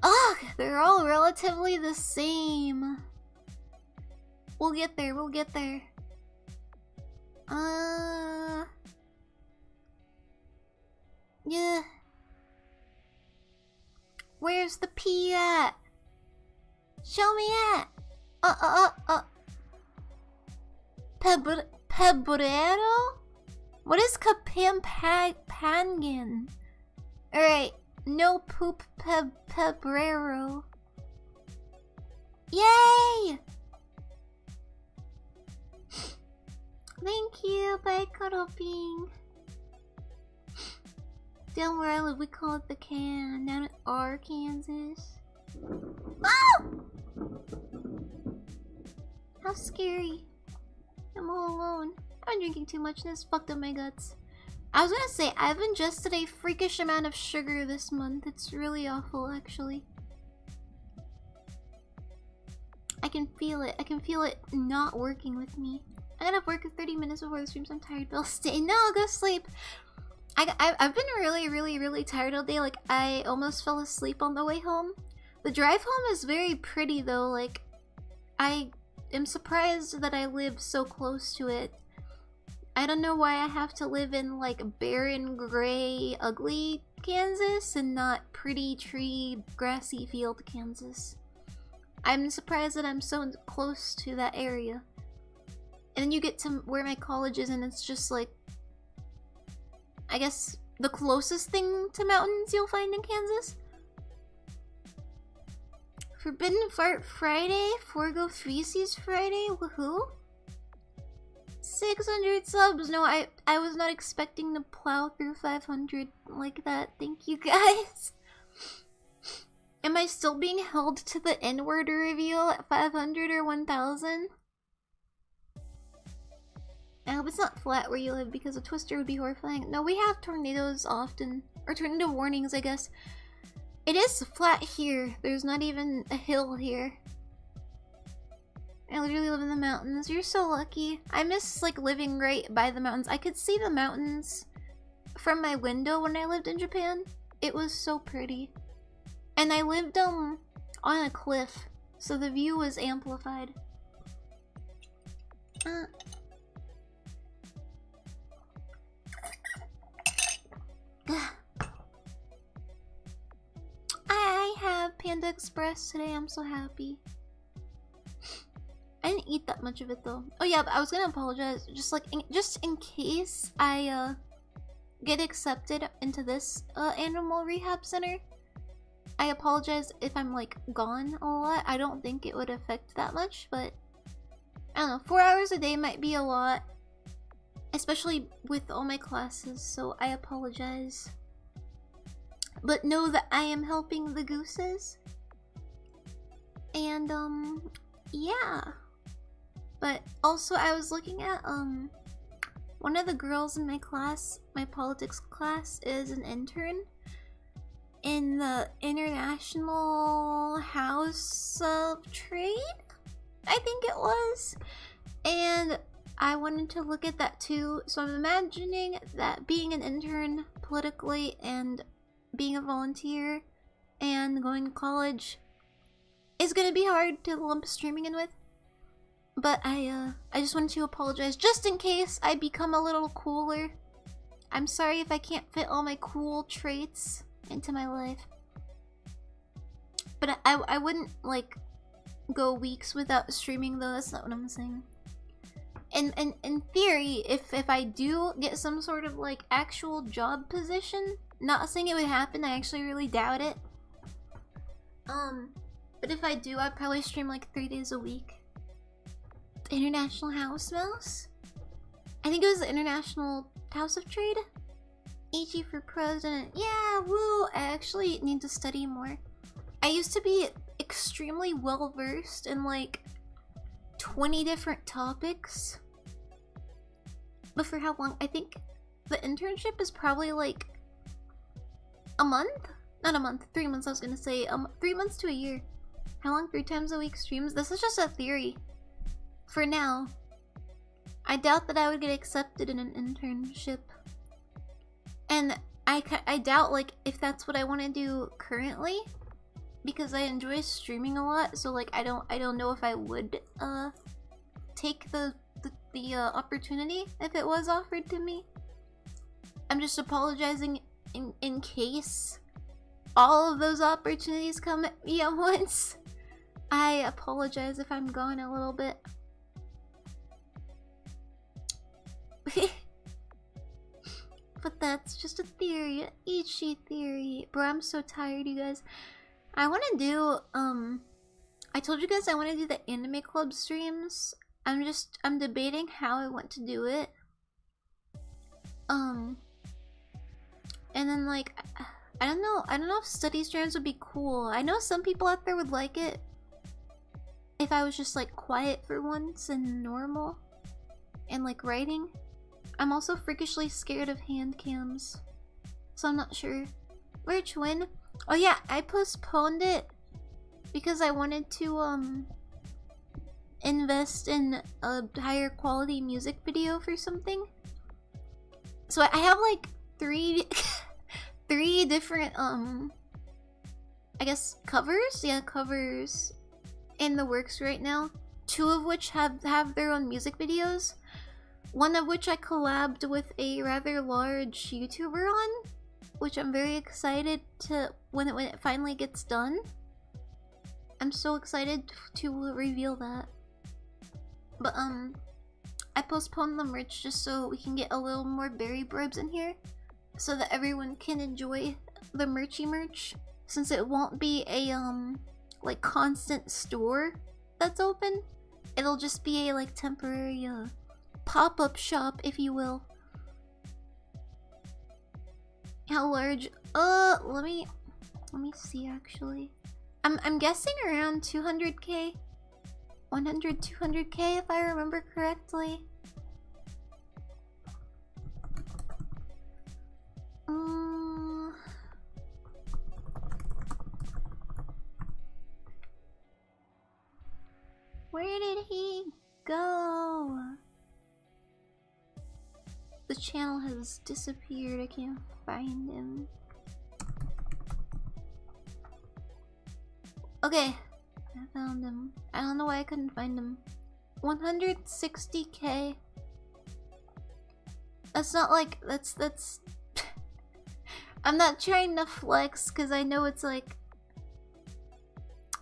Ugh, they're all relatively the same. We'll get there, we'll get there. Yeah. Where's the P at? Show me at. Pebrero? What is Kapampangan? Alright. No poop pebrero. Yay! Thank you, bye Cuddleping. Down where I live, we call it the can. Down in Arkansas. Oh! How scary. I'm all alone. I've been drinking too much and it's fucked up my guts. I was gonna say, I've ingested a freakish amount of sugar this month. It's really awful, actually. I can feel it. I can feel it not working with me. I gotta work 30 minutes before the stream, so I'm tired, but I'll stay. No, I'll go sleep. I've been really tired all day. Like, I almost fell asleep on the way home. The drive home is very pretty, though. Like, I am surprised that I live so close to it. I don't know why I have to live in, like, barren, gray, ugly Kansas and not pretty tree, grassy field Kansas. I'm surprised that I'm so close to that area. And then you get to where my college is and it's just like, I guess the closest thing to mountains you'll find in Kansas. Forbidden Fart Friday, Forgo Feces Friday, woohoo! 600 subs. No, I was not expecting to plow through 500 like that. Thank you guys. Am I still being held to the N-word reveal at 500 or 1000? I hope it's not flat where you live because a twister would be horrifying. No, we have tornadoes often. Or tornado warnings, I guess. It is flat here. There's not even a hill here. I literally live in the mountains. You're so lucky. I miss, like, living right by the mountains. I could see the mountains from my window when I lived in Japan. It was so pretty. And I lived, on a cliff. So the view was amplified. I have Panda Express today. I'm so happy. I didn't eat that much of it though. Oh yeah, but I was gonna apologize. Just in case I get accepted into this animal rehab center. I apologize if I'm like gone a lot. I don't think it would affect that much, but I don't know. 4 hours a day might be a lot, especially with all my classes. So I apologize. But know that I am helping the gooses. And yeah. But also I was looking at one of the girls in my class, my politics class, is an intern in the International House of Trade, I think it was. And I wanted to look at that too. So I'm imagining that being an intern politically and being a volunteer and going to college is gonna be hard to lump streaming in with. But I just wanted to apologize just in case I become a little cooler. I'm sorry if I can't fit all my cool traits into my life. But I wouldn't like go weeks without streaming though. That's not what I'm saying. And in theory, if I do get some sort of like actual job position, not saying it would happen, I actually really doubt it. But if I do, I'd probably stream like 3 days a week. The International House Mouse? I think it was the International House of Trade? Ichi for president. Yeah, woo! I actually need to study more. I used to be extremely well versed in like 20 different topics. But for how long? I think the internship is probably like a month? Not a month, 3 months I was gonna say. 3 months to a year. How long? 3 times a week streams? This is just a theory. For now. I doubt that I would get accepted in an internship. And I doubt like if that's what I want to do currently. Because I enjoy streaming a lot, so like I don't know if I would take the opportunity if it was offered to me. I'm just apologizing in case all of those opportunities come at me at once. I apologize if I'm gone a little bit. But that's just a theory, Ichi theory. Bro, I'm so tired, you guys. I want to do, I told you guys I want to do the anime club streams. I'm debating how I want to do it. And then like, I don't know if study streams would be cool. I know some people out there would like it if I was just like quiet for once and normal and like writing. I'm also freakishly scared of hand cams, so I'm not sure. Which one? Oh yeah, I postponed it because I wanted to invest in a higher quality music video for something. So I have like three different I guess covers? Yeah, covers in the works right now. 2 of which have their own music videos. 1 of which I collabed with a rather large YouTuber on, which I'm very excited to when it finally gets done. I'm so excited to reveal that. But I postponed the merch just so we can get a little more Berrydroids in here, so that everyone can enjoy the merch, since it won't be a like constant store that's open. It'll just be a like temporary pop-up shop, if you will. How large? Let me see actually. I'm guessing around 200k. 200k if I remember correctly. Where did he go? The channel has disappeared. I can't find him. Okay, I found him. I don't know why I couldn't find him. 160k. That's not like that's I'm not trying to flex because I know it's like,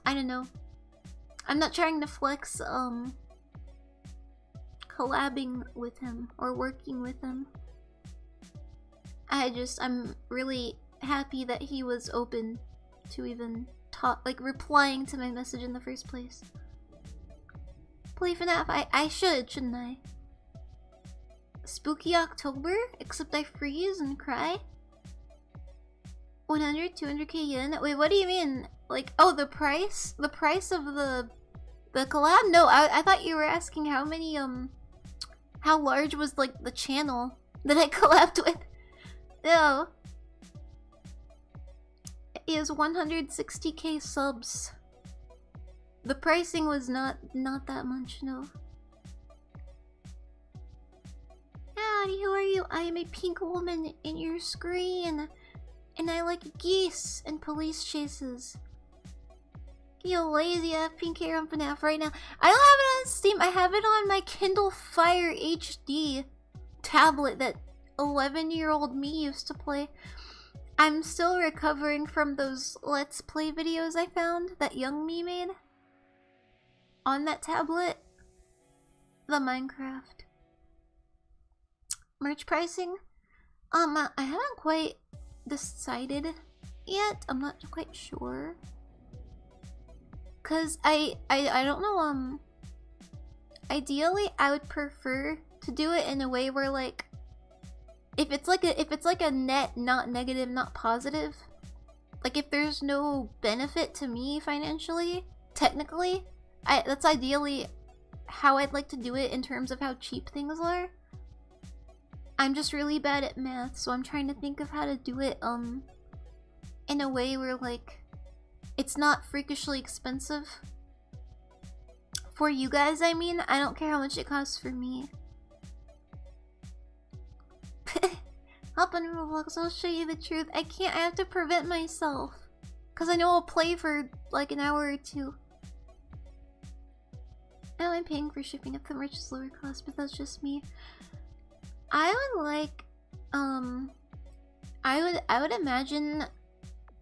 I don't know. I'm not trying to flex collabing with him or working with him. I'm really happy that he was open to even replying to my message in the first place. Play FNAF? I shouldn't I? Spooky October? Except I freeze and cry? 200k yen? Wait, what do you mean? Like, oh, the price? The price of the collab? No, I thought you were asking how many, how large was, like, the channel that I collabed with. No. He has 160k subs. The pricing was not that much, no. Howdy, who are you? I am a pink woman in your screen. And I like geese and police chases. You lazy, I have pink hair on FNAF right now. I don't have it on Steam. I have it on my Kindle Fire HD tablet that 11-year-old me used to play. I'm still recovering from those Let's Play videos I found that young me made on that tablet. The Minecraft. Merch pricing? I haven't quite decided yet. I'm not quite sure. Cause I don't know, ideally I would prefer to do it in a way where like if it's like a net, not negative, not positive, like if there's no benefit to me financially, technically, that's ideally how I'd like to do it in terms of how cheap things are. I'm just really bad at math, so I'm trying to think of how to do it in a way where like it's not freakishly expensive for you guys. I mean, I don't care how much it costs for me. Hop on Roblox, I'll show you the truth. I can't, I have to prevent myself. Cause I know I'll play for like an hour or 2. Oh, I'm paying for shipping if the merch is lower cost, but that's just me. I would like, I would imagine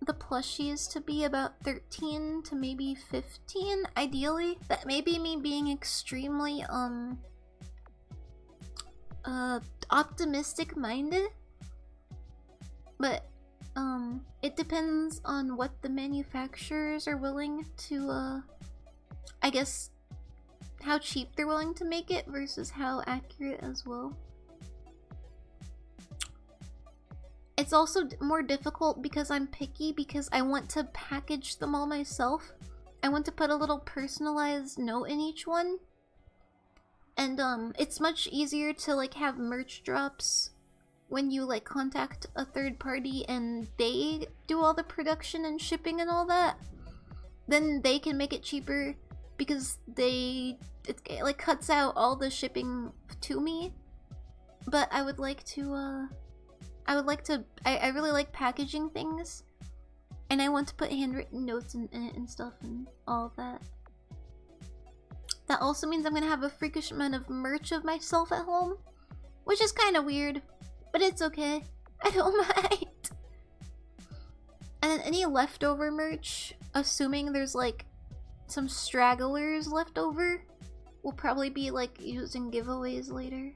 the plushies to be about 13 to maybe 15, ideally. That may be me being extremely, optimistic minded. But it depends on what the manufacturers are willing to I guess how cheap they're willing to make it versus how accurate as well. It's also more difficult because I'm picky, because I want to package them all myself. I want to put a little personalized note in each one. And it's much easier to like have merch drops when you like contact a third party and they do all the production and shipping and all that. Then they can make it cheaper because it like cuts out all the shipping to me. But I would like to I really like packaging things, and I want to put handwritten notes in it and stuff and all of that. That also means I'm gonna have a freakish amount of merch of myself at home, which is kind of weird, but it's okay. I don't mind. And then any leftover merch, assuming there's like some stragglers left over, will probably be like used in giveaways later.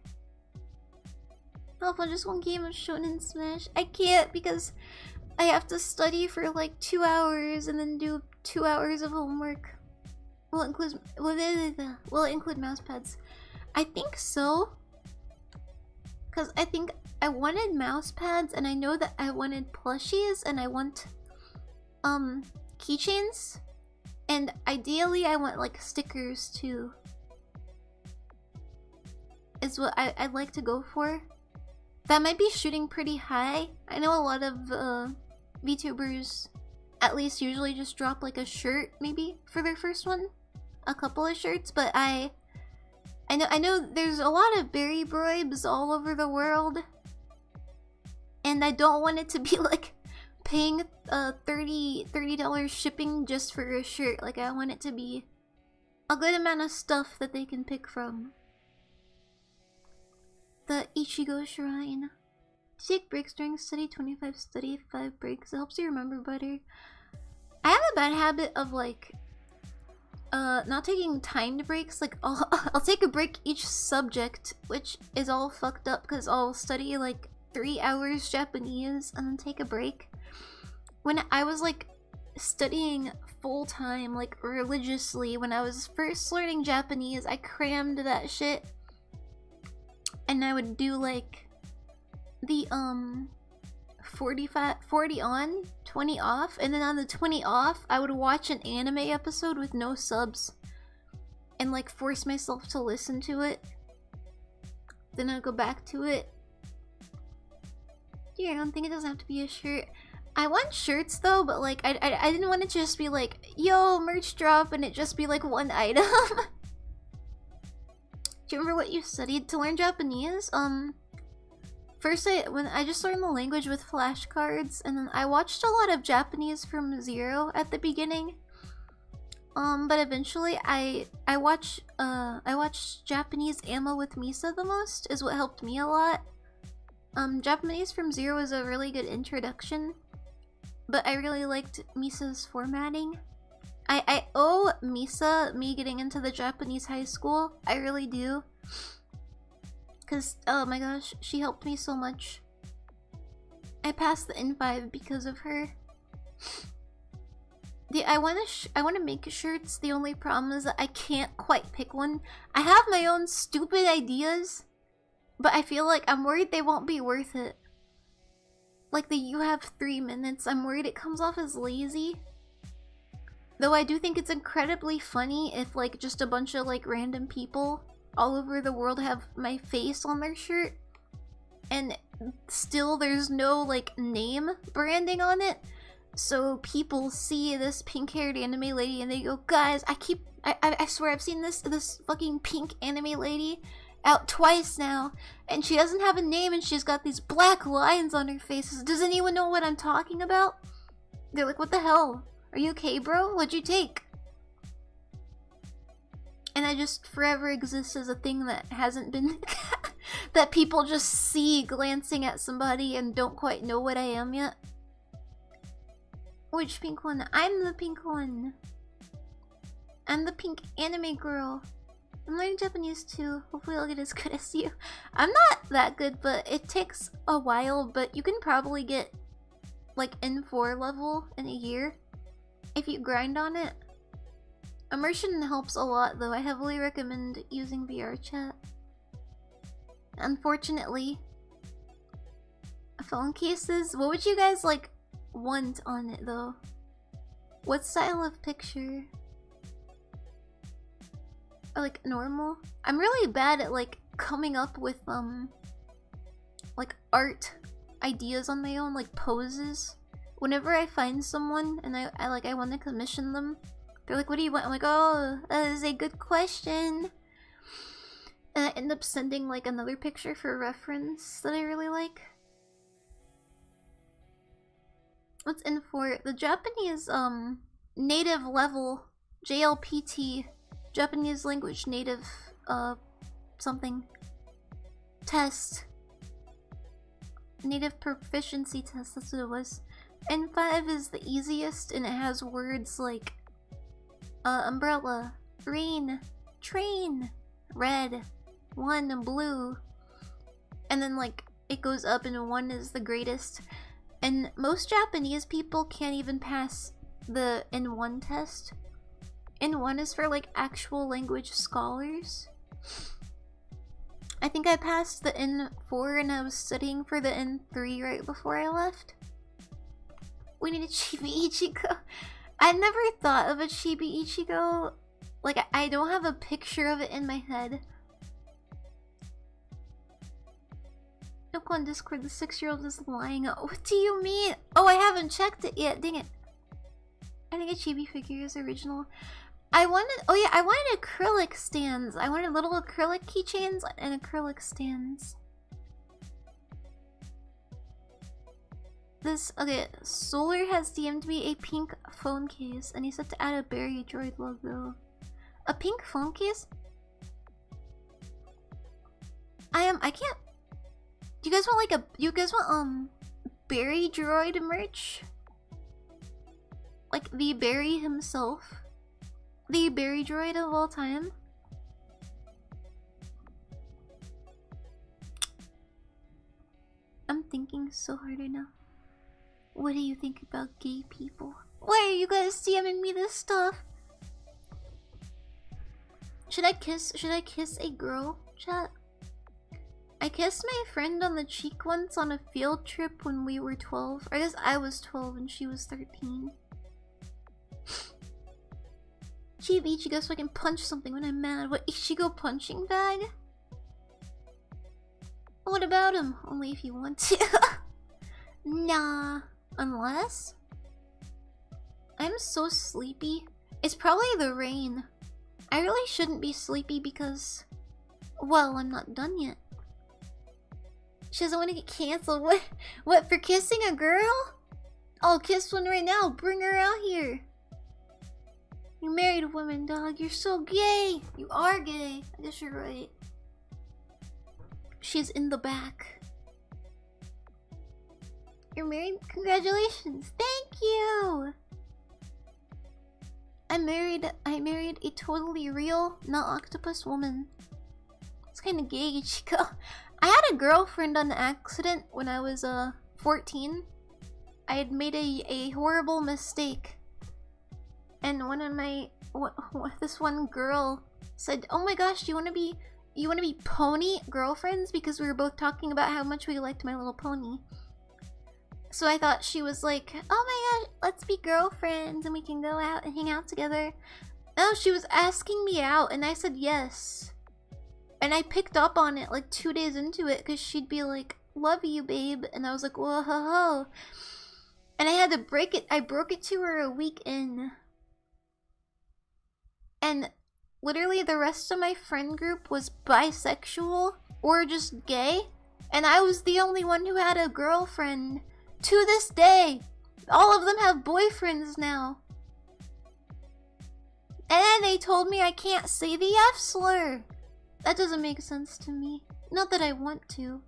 Oh, just one game of Shonen Smash. I can't because I have to study for like 2 hours and then do 2 hours of homework. Will it include mouse pads? I think so. Cause I think I wanted mouse pads, and I know that I wanted plushies, and I want keychains, and ideally I want like stickers too. Is what I'd like to go for. That might be shooting pretty high. I know a lot of VTubers at least usually just drop like a shirt maybe for their first one. A couple of shirts, but I know there's a lot of Berrydroids all over the world. And I don't want it to be like paying $30 shipping just for a shirt. Like I want it to be a good amount of stuff that they can pick from. The Ichigo Shrine. Take breaks during study, 25 study, 5 breaks. It helps you remember better. I have a bad habit of like not taking timed breaks. Like I'll take a break each subject, which is all fucked up because I'll study like 3 hours Japanese and then take a break. When I was like studying full time, like religiously, when I was first learning Japanese, I crammed that shit. And I would do like the 40 on, 20 off, and then on the 20 off, I would watch an anime episode with no subs and like force myself to listen to it. Then I'd go back to it. Yeah, I don't think it doesn't have to be a shirt. I want shirts though, but like I didn't want it to just be like, yo, merch drop, and it just be like one item. Do you remember what you studied to learn Japanese? First when I just learned the language with flashcards, and then I watched a lot of Japanese from zero at the beginning. But eventually I watched Japanese Amma with Misa the most, is what helped me a lot. Japanese from zero is a really good introduction, but I really liked Misa's formatting. I owe Misa me getting into the Japanese high school. I really do. Cause oh my gosh, she helped me so much. I passed the N5 because of her. I wanna make shirts. The only problem is that I can't quite pick one. I have my own stupid ideas, but I feel like I'm worried they won't be worth it. Like the "you have 3 minutes," I'm worried it comes off as lazy. Though I do think it's incredibly funny if like just a bunch of like random people all over the world have my face on their shirt and still there's no like name branding on it. So people see this pink-haired anime lady and they go, guys, I swear I've seen this fucking pink anime lady out twice now, and she doesn't have a name and she's got these black lines on her face. Does anyone know what I'm talking about? They're like, what the hell? Are you okay, bro? What'd you take? And I just forever exist as a thing that hasn't been that people just see glancing at somebody and don't quite know what I am yet. Which pink one? I'm the pink one. I'm the pink anime girl. I'm learning Japanese too. Hopefully I'll get as good as you. I'm not that good, but it takes a while, but you can probably get like N4 level in a year if you grind on it. Immersion helps a lot though. I heavily recommend using VR chat. Unfortunately, phone cases, what would you guys like want on it though? What style of picture? Or like normal? I'm really bad at like coming up with like art ideas on my own, like poses. Whenever I find someone and I want to commission them, they're like, what do you want? I'm like, oh, that is a good question. And I end up sending like another picture for reference that I really like. What's in for the Japanese native level JLPT, Japanese language native something test, native proficiency test, that's what it was. N5 is the easiest and it has words like umbrella, rain, train, red, 1 blue, and then like it goes up and 1 is the greatest. And most Japanese people can't even pass the N1 test. N1 is for like actual language scholars. I think I passed the N4 and I was studying for the N3 right before I left. We need a Chibi Ichigo. I never thought of a Chibi Ichigo. Like, I don't have a picture of it in my head. Look on Discord, the 6-year-old is lying. What do you mean? Oh, I haven't checked it yet. Dang it. I think a chibi figure is original. I wanted acrylic stands. I wanted little acrylic keychains and acrylic stands. Okay, Solar has DM'd me a pink phone case and he said to add a Berrydroid logo. A pink phone case? I can't. Do you guys want like you guys want Berrydroid merch? Like the Berry himself? The Berrydroid of all time? I'm thinking so hard right now. What do you think about gay people? Why are you guys DMing me this stuff? Should I kiss a girl? Chat. I kissed my friend on the cheek once on a field trip when we were 12. I guess I was 12 and she was 13. Chibi Ichigo so I can punch something when I'm mad. What, Ichigo punching bag? What about him? Only if you want to. Nah. Unless... I'm so sleepy. It's probably the rain. I really shouldn't be sleepy because... well, I'm not done yet. She doesn't want to get canceled. What, for kissing a girl? I'll kiss one right now. Bring her out here. You married a woman, dog. You're so gay. You are gay. I guess you're right. She's in the back. You're married? Congratulations. Thank you. I married a totally real, not octopus woman. It's kind of gay, Chico. I had a girlfriend on accident when I was 14. I had made a horrible mistake. And one of my this one girl said, "Oh my gosh, you want to be pony girlfriends?" Because we were both talking about how much we liked My Little Pony. So I thought she was like, "Oh my gosh, let's be girlfriends and we can go out and hang out together." No, she was asking me out and I said yes. And I picked up on it like 2 days into it because she'd be like, "Love you, babe." And I was like, "Whoa, ho, ho." And I had to break it. I broke it to her a week in. And literally the rest of my friend group was bisexual or just gay. And I was the only one who had a girlfriend. To this day, all of them have boyfriends now. And then they told me I can't say the F slur. That doesn't make sense to me. Not that I want to,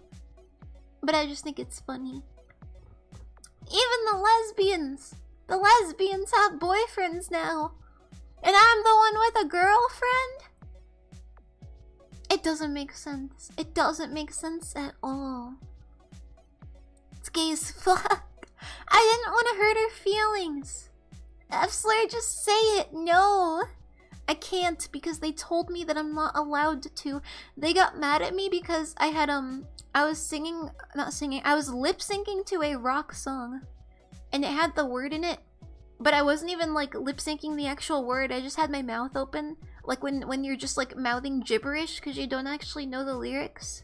but I just think it's funny. Even the lesbians have boyfriends now. And I'm the one with a girlfriend? It doesn't make sense. It doesn't make sense at all. It's gay as fuck. I didn't want to hurt her feelings. F-slur, just say it. No. I can't because they told me that I'm not allowed to. They got mad at me because I had, I was singing, not singing, I was lip-syncing to a rock song. And it had the word in it. But I wasn't even, like, lip-syncing the actual word. I just had my mouth open. Like, when you're just, like, mouthing gibberish because you don't actually know the lyrics.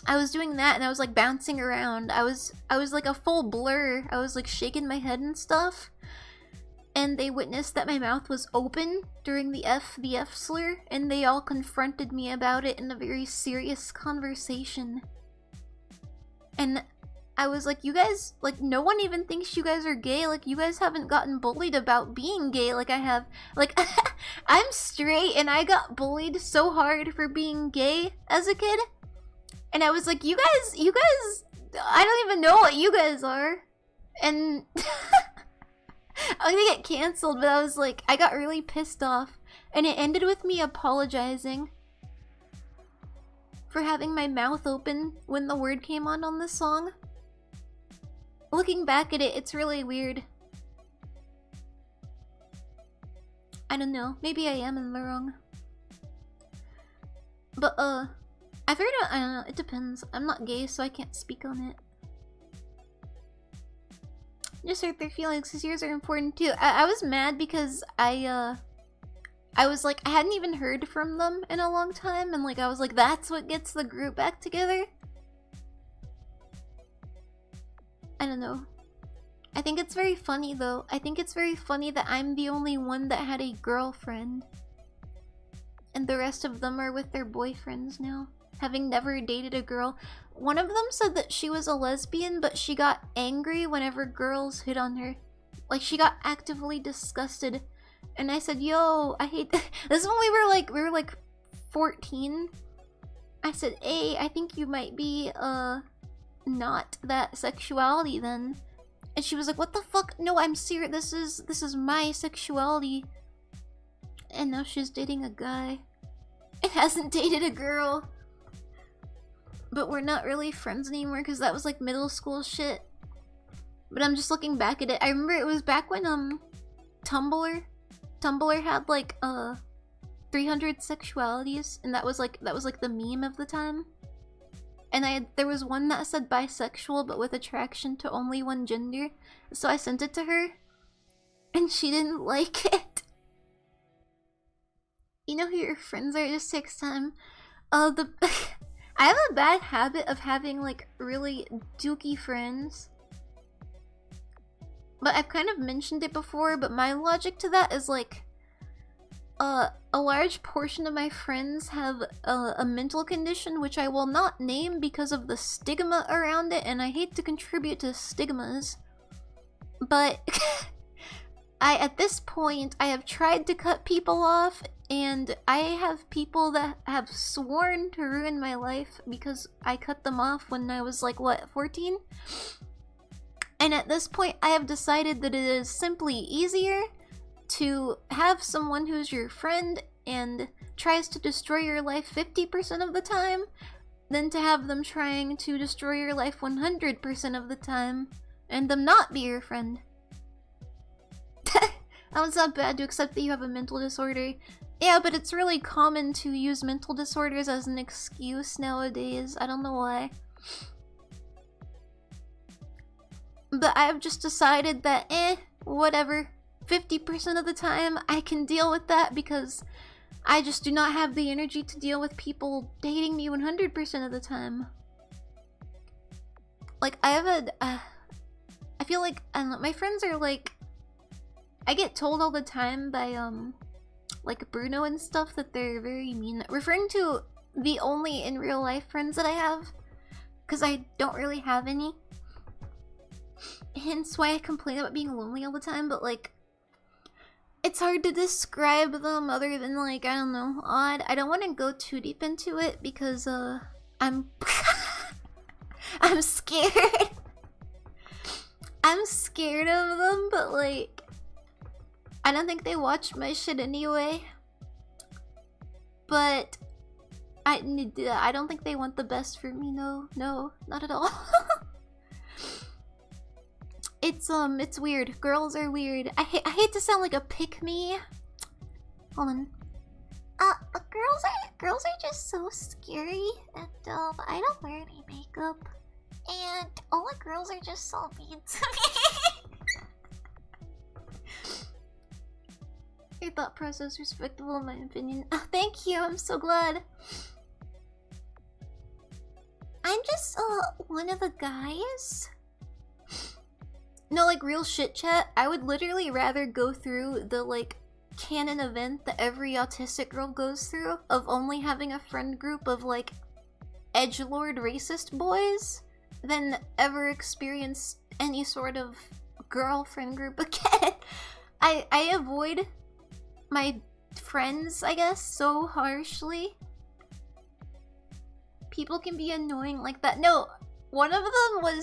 I was doing that and I was, like, bouncing around. I was like, a full blur. I was, like, shaking my head and stuff. And they witnessed that my mouth was open during the F slur. And they all confronted me about it in a very serious conversation. And I was like, you guys, like, no one even thinks you guys are gay. Like, you guys haven't gotten bullied about being gay like I have. Like, I'm straight and I got bullied so hard for being gay as a kid. And I was like, you guys, I don't even know what you guys are. And I'm gonna get canceled, but I was like, I got really pissed off. And it ended with me apologizing for having my mouth open when the word came on the song. Looking back at it, it's really weird. I don't know. Maybe I am in the wrong. But, I've heard I don't know. It depends. I'm not gay, so I can't speak on it. Just hurt their feelings, because yours are important too. I was mad because I was like, I hadn't even heard from them in a long time, and like, I was like, that's what gets the group back together? I don't know. I think it's very funny though. I think it's very funny that I'm the only one that had a girlfriend. And the rest of them are with their boyfriends now, having never dated a girl. One of them said that she was a lesbian, but she got angry whenever girls hit on her. Like, she got actively disgusted. And I said, yo, I hate that. This is when we were like 14. I said, hey, I think you might be, not that sexuality then. And she was like, what the fuck? No, I'm serious. This is my sexuality. And now she's dating a guy. It hasn't dated a girl. But we're not really friends anymore because that was like middle school shit. But I'm just looking back at it. I remember it was back when Tumblr had like 300 sexualities, and that was like the meme of the time. And there was one that said bisexual but with attraction to only one gender. So I sent it to her and she didn't like it. You know who your friends are? It just takes time. I have a bad habit of having like really dookie friends. But I've kind of mentioned it before, but my logic to that is like a large portion of my friends have a mental condition which I will not name because of the stigma around it, and I hate to contribute to stigmas. But at this point, I have tried to cut people off, and I have people that have sworn to ruin my life because I cut them off when I was like, what, 14? And at this point, I have decided that it is simply easier to have someone who's your friend and tries to destroy your life 50% of the time than to have them trying to destroy your life 100% of the time and them not be your friend. It's not bad to accept that you have a mental disorder. Yeah, but it's really common to use mental disorders as an excuse nowadays. I don't know why. But I've just decided that, whatever. 50% of the time, I can deal with that because I just do not have the energy to deal with people dating me 100% of the time. Like, I have I feel like, I don't know, my friends are like, I get told all the time by, like Bruno and stuff that they're very mean. Referring to the only in real life friends that I have, because I don't really have any. Hence why I complain about being lonely all the time, but like, it's hard to describe them other than like, I don't know, odd. I don't want to go too deep into it because, I'm I'm scared. I'm scared of them, but like, I don't think they watch my shit anyway. But I don't think they want the best for me. No, not at all. It's weird. Girls are weird. I hate to sound like a pick-me. Hold on. Girls are just so scary, and I don't wear any makeup, and all the girls are just so mean to me. Your thought process is respectable in my opinion. Oh, thank you, I'm so glad. I'm just one of the guys. No, like real shit chat, I would literally rather go through the like canon event that every autistic girl goes through of only having a friend group of like edgelord racist boys than ever experience any sort of girlfriend group again. I avoid my friends, I guess, so harshly. People can be annoying like that. No, one of them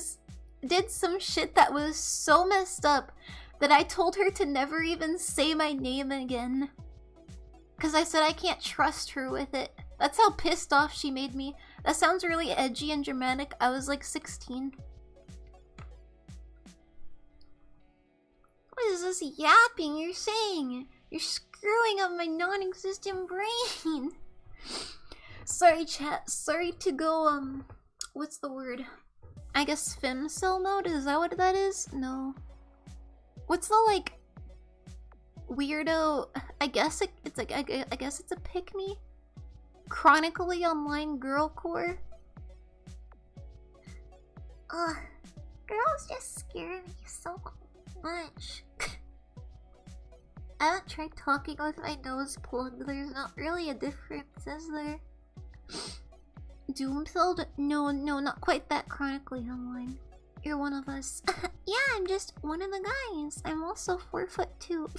did some shit that was so messed up that I told her to never even say my name again. Cause I said I can't trust her with it. That's how pissed off she made me. That sounds really edgy and dramatic. I was like 16. What is this yapping you're saying? You're screwing up my non-existent brain. Sorry chat, sorry to go what's the word? I guess femcel mode? Is that what that is? No. What's the like weirdo? I guess it's like I guess it's a pick-me. Chronically online girlcore. Girls just scare me so much. I haven't tried talking with my nose plugged. There's not really a difference, is there? Doomfilled? No, not quite that chronically online. You're one of us. Yeah, I'm just one of the guys. I'm also 4'2".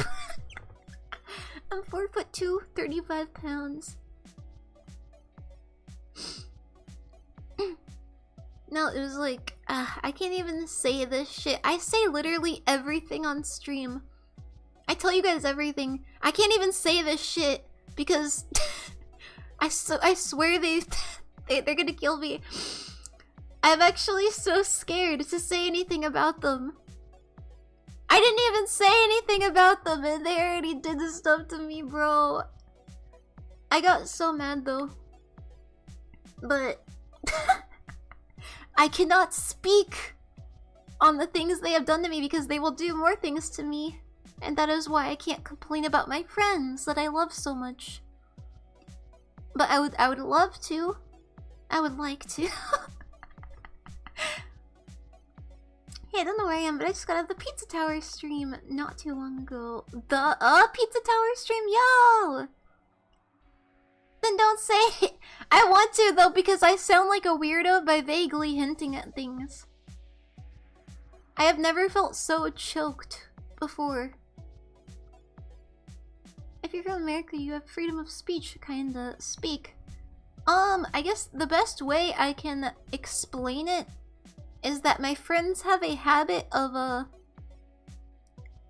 I'm 4'2", 35 pounds. No, it was like, I can't even say this shit. I say literally everything on stream. I tell you guys everything. I can't even say this shit because I swear they're gonna kill me. I'm actually so scared to say anything about them. I didn't even say anything about them and they already did this stuff to me, bro. I got so mad though. But I cannot speak on the things they have done to me because they will do more things to me. And that is why I can't complain about my friends that I love so much. But I would love to. I would like to. Hey, I don't know where I am, but I just got out of the Pizza Tower stream not too long ago. The Pizza Tower stream, yo! Then don't say it. I want to though because I sound like a weirdo by vaguely hinting at things. I have never felt so choked before. If you're from America, you have freedom of speech, kinda. Speak. I guess the best way I can explain it is that my friends have a habit of,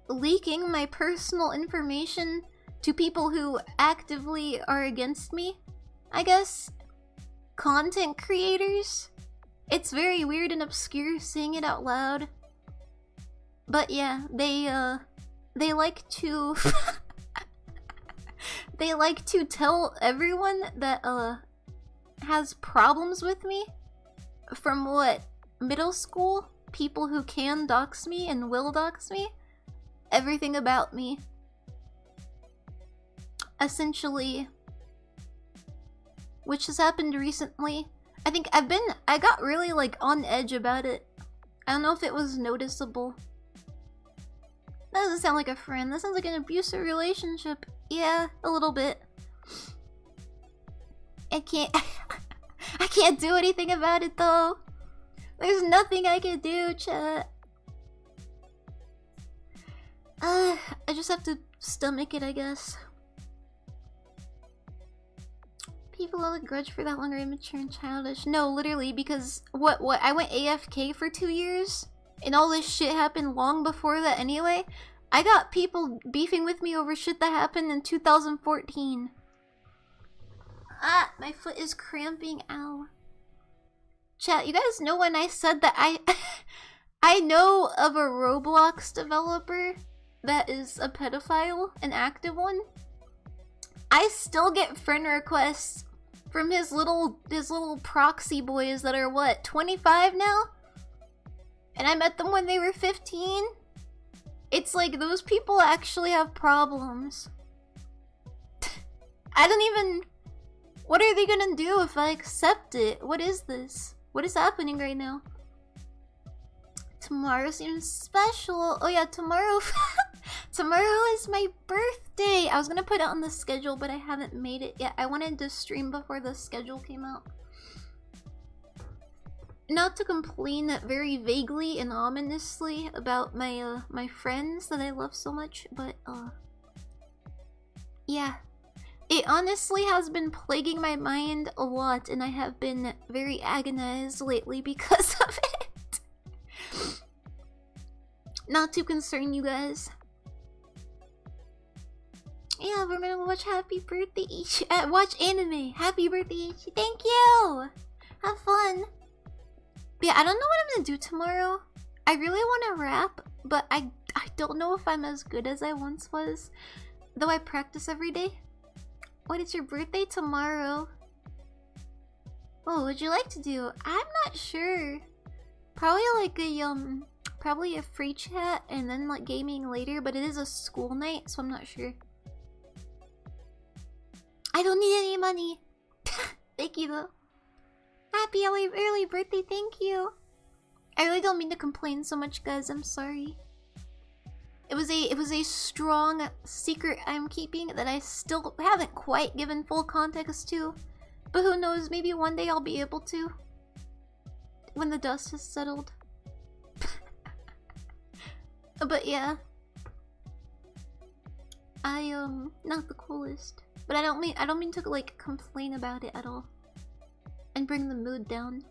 leaking my personal information to people who actively are against me, I guess. Content creators. It's very weird and obscure saying it out loud. But yeah, they like to... They like to tell everyone that, has problems with me. From what? Middle school? People who can dox me and will dox me. Everything about me. Essentially. Which has happened recently. I think I got really like on edge about it. I don't know if it was noticeable. That doesn't sound like a friend. That sounds like an abusive relationship. Yeah, a little bit. I can't do anything about it though. There's nothing I can do, chat. I just have to stomach it, I guess. People hold a grudge for that long are immature and childish. No, literally, because what I went AFK for 2 years and all this shit happened long before that anyway. I got people beefing with me over shit that happened in 2014. Ah, my foot is cramping, ow. Chat, you guys know when I said that I know of a Roblox developer that is a pedophile, an active one. I still get friend requests from his little proxy boys that are what, 25 now? And I met them when they were 15. It's like those people actually have problems. I don't even... What are they gonna do if I accept it? What is this? What is happening right now? Tomorrow seems special. Oh yeah, tomorrow... Tomorrow is my birthday! I was gonna put it on the schedule, but I haven't made it yet. I wanted to stream before the schedule came out. Not to complain very vaguely and ominously about my my friends that I love so much, but yeah. It honestly has been plaguing my mind a lot, and I have been very agonized lately because of it. Not to concern you guys. Yeah, we're gonna watch Happy Birthday Ichi. Watch anime. Happy Birthday Ichi. Thank you! Have fun. But yeah, I don't know what I'm gonna do tomorrow. I really want to rap, but I don't know if I'm as good as I once was. Though I practice every day. What is your birthday tomorrow? What would you like to do? I'm not sure. Probably like a probably a free chat and then like gaming later, but it is a school night, so I'm not sure. I don't need any money. Thank you though. Happy early birthday, thank you. I really don't mean to complain so much, guys. I'm sorry. It was a strong secret I'm keeping that I still haven't quite given full context to. But who knows, maybe one day I'll be able to. When the dust has settled. But yeah. Not the coolest. But I don't mean to like complain about it at all. And bring the mood down.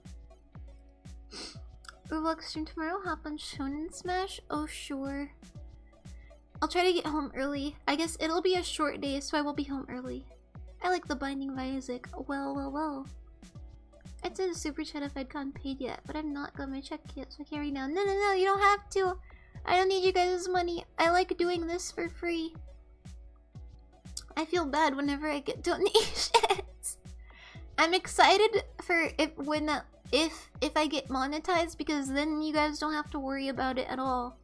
Roblox stream tomorrow, hop on Shonen Smash? Oh sure. I'll try to get home early. I guess it'll be a short day, so I will be home early. I like the Binding of Isaac. Well. I'd send a super chat if I'd gotten paid yet, but I've not got my check yet, so I can't read now. No, you don't have to. I don't need you guys' money. I like doing this for free. I feel bad whenever I get donations. I'm excited for if I get monetized, because then you guys don't have to worry about it at all.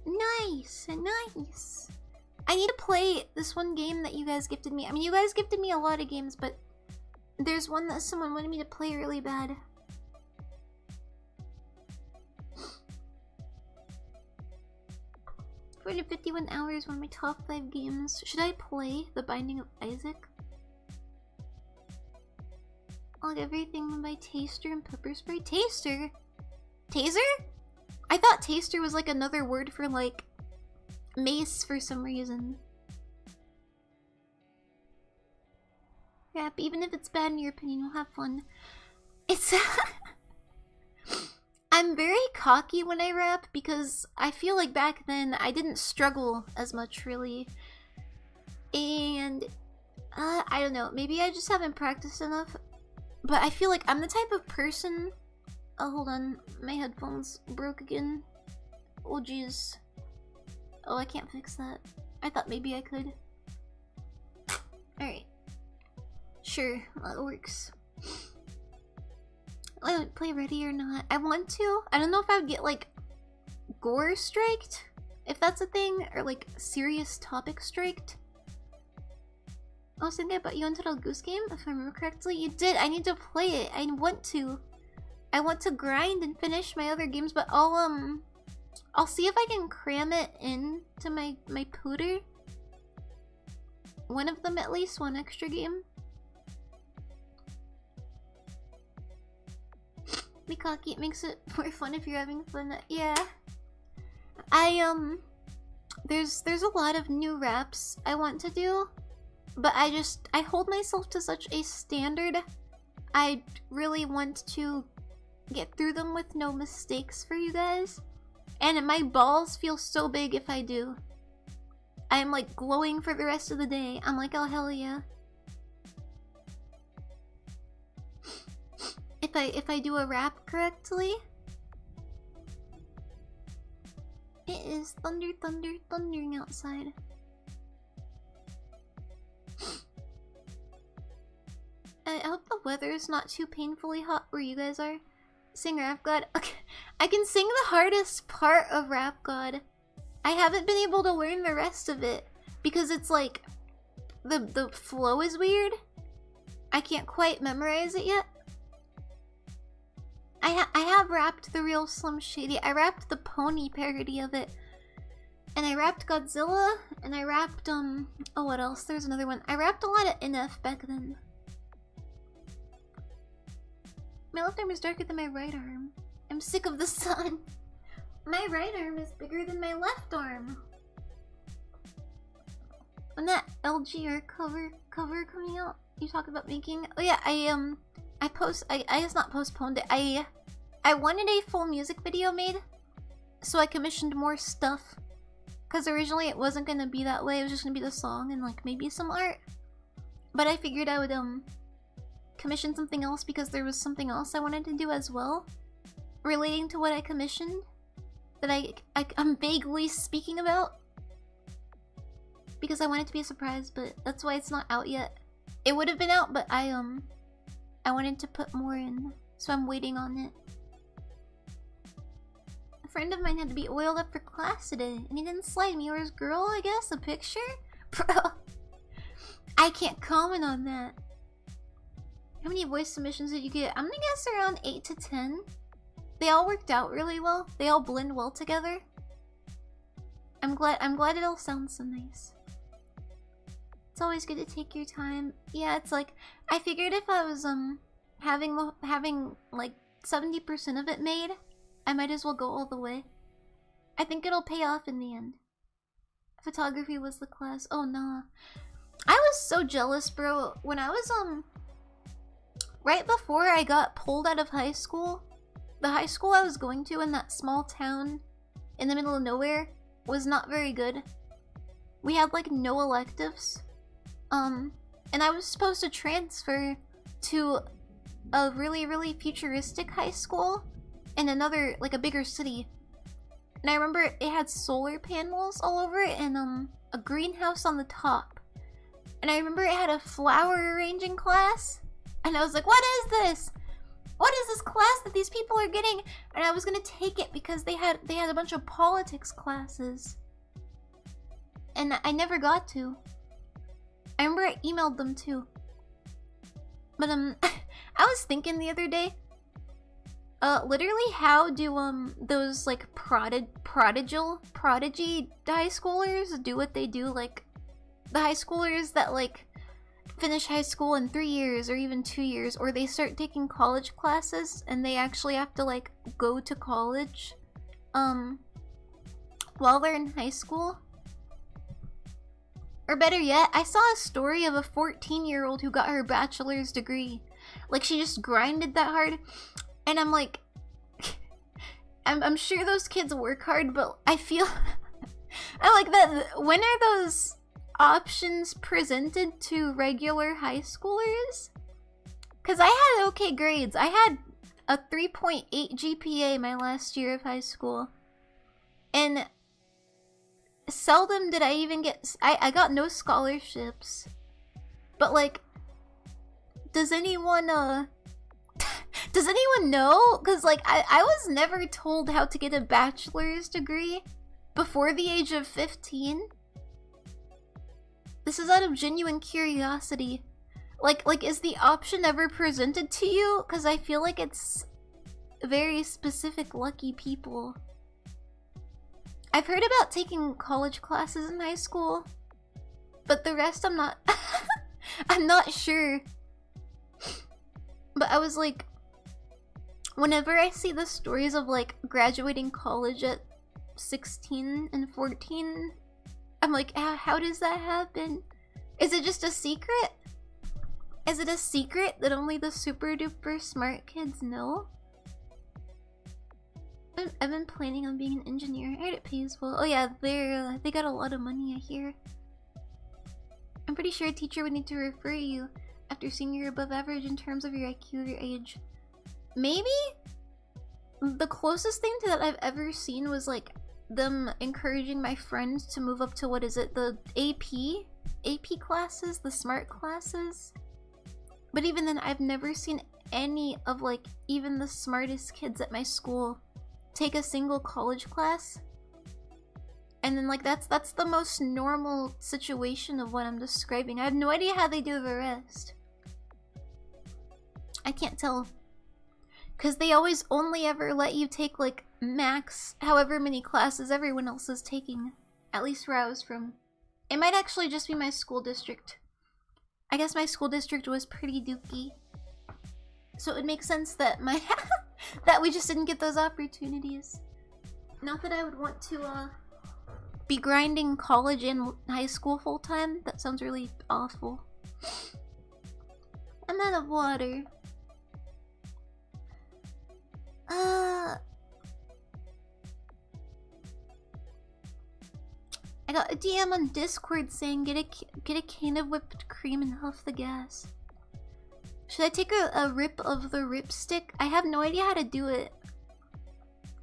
Nice. I need to play this one game that you guys gifted me. I mean, you guys gifted me a lot of games, but there's one that someone wanted me to play really bad. For 51 hours, one of my top 5 games. Should I play The Binding of Isaac? I'll get everything by Taster and Pepper Spray. Taster? Taser? I thought taster was like another word for like mace for some reason. Rap, even if it's bad in your opinion, we'll have fun. It's I'm very cocky when I rap because I feel like back then I didn't struggle as much really. And I don't know, maybe I just haven't practiced enough. But I feel like I'm the type of person... Oh, hold on. My headphones broke again. Oh, jeez. Oh, I can't fix that. I thought maybe I could. Alright. Sure, that works. I would play ready or not. I want to. I don't know if I would get, like, gore striked. If that's a thing. Or, like, serious topic striked. I was thinking about you on Turtle Goose Game, if I remember correctly. You did. I need to play it. I want to. I want to grind and finish my other games, but I'll see if I can cram it into my pooter. One of them at least, one extra game. Be cocky, it makes it more fun if you're having fun. Yeah. There's a lot of new raps I want to do, but I hold myself to such a standard. I really want to get through them with no mistakes for you guys. And my balls feel so big if I do. I'm like glowing for the rest of the day. I'm like, oh hell yeah. If I do a rap correctly, it is thundering outside. I hope the weather is not too painfully hot where you guys are. Sing Rap God. Okay, I can sing the hardest part of Rap God. I haven't been able to learn the rest of it because it's like the flow is weird. I can't quite memorize it yet. I have rapped the real Slim Shady. I rapped the Pony parody of it. And I rapped Godzilla, and I rapped, oh, what else? There's another one. I rapped a lot of NF back then. My left arm is darker than my right arm. I'm sick of the sun. My right arm is bigger than my left arm. When that LGR cover coming out, you talk about making... Oh yeah, I guess not postponed it. I wanted a full music video made, so I commissioned more stuff. Because originally it wasn't gonna be that way, it was just gonna be the song and like maybe some art. But I figured I would commission something else because there was something else I wanted to do as well. Relating to what I commissioned. That I'm vaguely speaking about. Because I want it to be a surprise, but that's why it's not out yet. It would have been out, but I wanted to put more in. So I'm waiting on it. A friend of mine had to be oiled up for class today, and he didn't slide me or his girl, I guess, a picture? Bro, I can't comment on that. How many voice submissions did you get? I'm gonna guess around 8 to 10. They all worked out really well. They all blend well together. I'm glad it all sounds so nice. It's always good to take your time. Yeah, it's like I figured if I was having like 70% of it made, I might as well go all the way. I think it'll pay off in the end. Photography was the class. Oh nah. I was so jealous, bro. When I was right before I got pulled out of high school, the high school I was going to in that small town in the middle of nowhere was not very good. We had like no electives. And I was supposed to transfer to a really futuristic high school in another, like a bigger city. And I remember it had solar panels all over it and a greenhouse on the top. And I remember it had a flower arranging class. And I was like, what is this? What is this class that these people are getting? And I was gonna take it because they had a bunch of politics classes. And I never got to. I remember I emailed them too. But I was thinking the other day, literally how do those like prodigy high schoolers do what they do? Like the high schoolers that like finish high school in 3 years or even 2 years, or they start taking college classes and they actually have to like go to college while they're in high school. Or better yet, I saw a story of a 14-year-old who got her bachelor's degree. Like, she just grinded that hard. And I'm like... I'm sure those kids work hard, but I feel... I like that... When are those options presented to regular high schoolers? Because I had okay grades. I had a 3.8 GPA my last year of high school. And... seldom did I even get... I got no scholarships. But like... Does anyone does anyone know? Because like I was never told how to get a bachelor's degree before the age of 15. This is out of genuine curiosity. Like is the option ever presented to you? Because I feel like it's very specific lucky people. I've heard about taking college classes in high school, but the rest I'm not I'm not sure. But I was like, whenever I see the stories of like graduating college at 16 and 14, I'm like, how does that happen? Is it just a secret? Is it a secret that only the super duper smart kids know? I've been planning on being an engineer. I heard it pays well. Oh yeah, they got a lot of money, I hear. I'm pretty sure a teacher would need to refer you after seeing you're above average in terms of your IQ or your age. Maybe? The closest thing to that I've ever seen was like them encouraging my friends to move up to, what is it, the AP classes, the smart classes. But even then, I've never seen any of like even the smartest kids at my school take a single college class. And then like that's the most normal situation of what I'm describing. I have no idea how they do the rest. I can't tell. Cause they always only ever let you take like max however many classes everyone else is taking. At least where I was from. It might actually just be my school district. I guess my school district was pretty dookie. So it would make sense that my that we just didn't get those opportunities. Not that I would want to be grinding college and high school full time. That sounds really awful. I'm out of water. I got a DM on Discord saying get a can of whipped cream and huff the gas. Should I take a rip of the ripstick? I have no idea how to do it.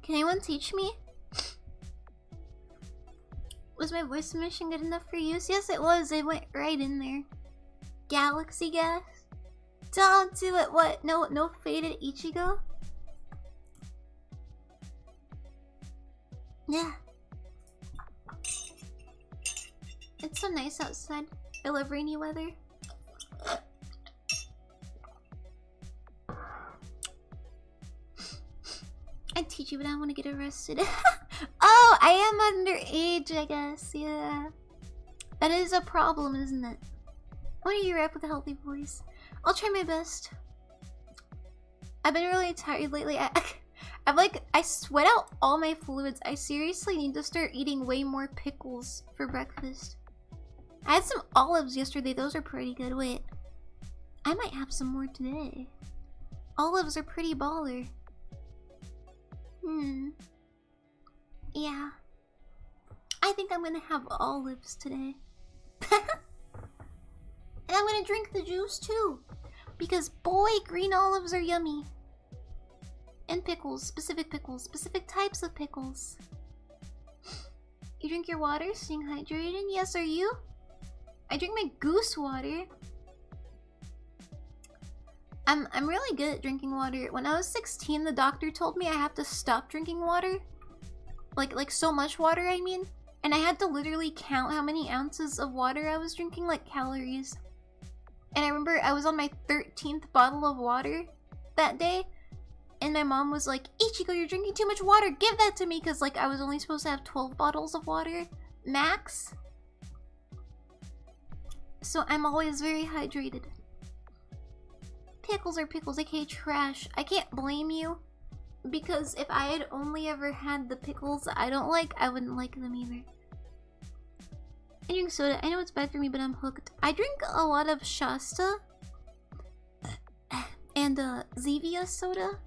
Can anyone teach me? Was my voice submission good enough for use? Yes, it was. It went right in there. Galaxy gas? Don't do it. What? No faded Ichigo? Yeah. It's so nice outside. I love rainy weather. I'd teach you, but I don't want to get arrested. Oh, I am underage, I guess. Yeah. That is a problem, isn't it? Why don't you rap with a healthy voice? I'll try my best. I've been really tired lately. I sweat out all my fluids. I seriously need to start eating way more pickles for breakfast. I had some olives yesterday. Those are pretty good. Wait. I might have some more today. Olives are pretty baller. Yeah. I think I'm gonna have olives today. And I'm gonna drink the juice too. Because boy, green olives are yummy. And pickles. Specific types of pickles. You drink your water, staying hydrated? Yes, are you? I drink my goose water. I'm really good at drinking water. When I was 16, the doctor told me I have to stop drinking water. Like so much water, I mean. And I had to literally count how many ounces of water I was drinking, like calories. And I remember I was on my 13th bottle of water that day. And my mom was like, Ichigo, you're drinking too much water. Give that to me. Because like I was only supposed to have 12 bottles of water. Max. So I'm always very hydrated. Pickles are pickles, aka trash. I can't blame you. Because if I had only ever had the pickles I don't like, I wouldn't like them either. I drink soda. I know it's bad for me, but I'm hooked. I drink a lot of Shasta. And Zevia soda.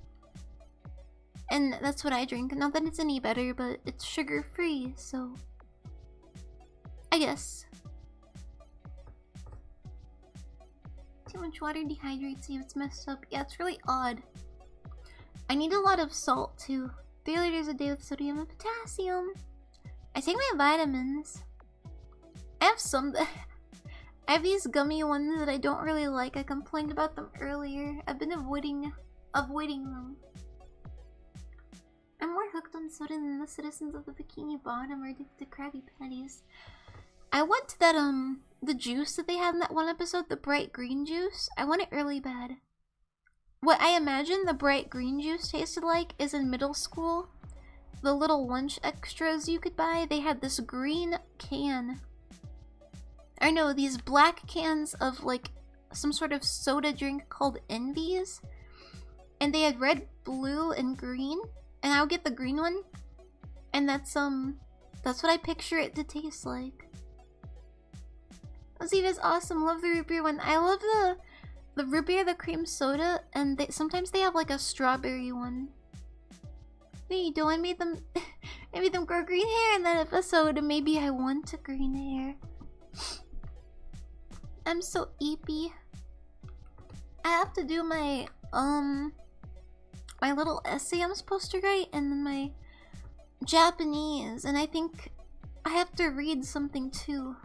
And that's what I drink. Not that it's any better, but it's sugar-free, so... I guess. Too much water dehydrates you. It's messed up. Yeah, it's really odd. I need a lot of salt, too. 3 liters a day with sodium and potassium. I take my vitamins. I have some... I have these gummy ones that I don't really like. I complained about them earlier. I've been avoiding them. I'm more hooked on soda than the citizens of the Bikini Bottom or the Krabby Patties. I want that, the juice that they had in that one episode, the bright green juice. I want it really bad. What I imagine the bright green juice tasted like is in middle school. The little lunch extras you could buy, they had this green can. I know, these black cans of like some sort of soda drink called Envies. And they had red, blue, and green. And I'll get the green one. And that's what I picture it to taste like. Oziva's awesome. Love the root beer one. I love the root beer, the cream soda, and sometimes they have like a strawberry one. There you go. I made them grow green hair in that episode, and maybe I want green hair. I'm so eepy. I have to do my my little essay I'm supposed to write, and then Japanese, and I think I have to read something too.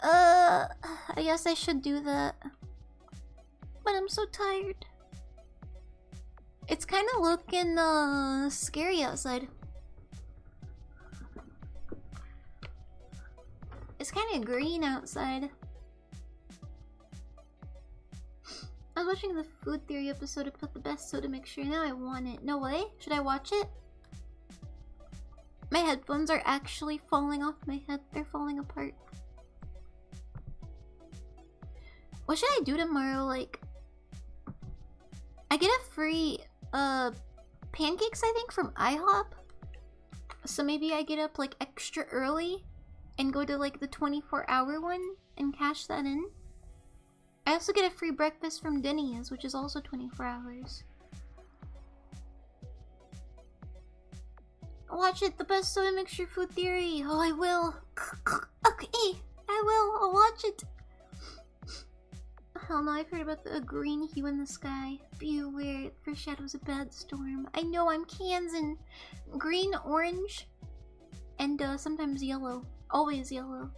I guess I should do that. But I'm so tired. It's kind of looking scary outside. It's kind of green outside. I was watching the food theory episode about the best soda mixture. Now I want it. No way? Should I watch it? My headphones are actually falling off my head. They're falling apart. What should I do tomorrow? Like, I get a free pancakes, I think, from IHOP. So maybe I get up like extra early and go to like the 24-hour one and cash that in. I also get a free breakfast from Denny's, which is also 24 hours. Watch it, the best soda mixture food theory. Oh, I will. Okay, I will. I'll watch it. Hell no, I've heard about the green hue in the sky. Beware, it foreshadows a bad storm. I know, I'm Kansan. Green, orange, and sometimes yellow. Always yellow.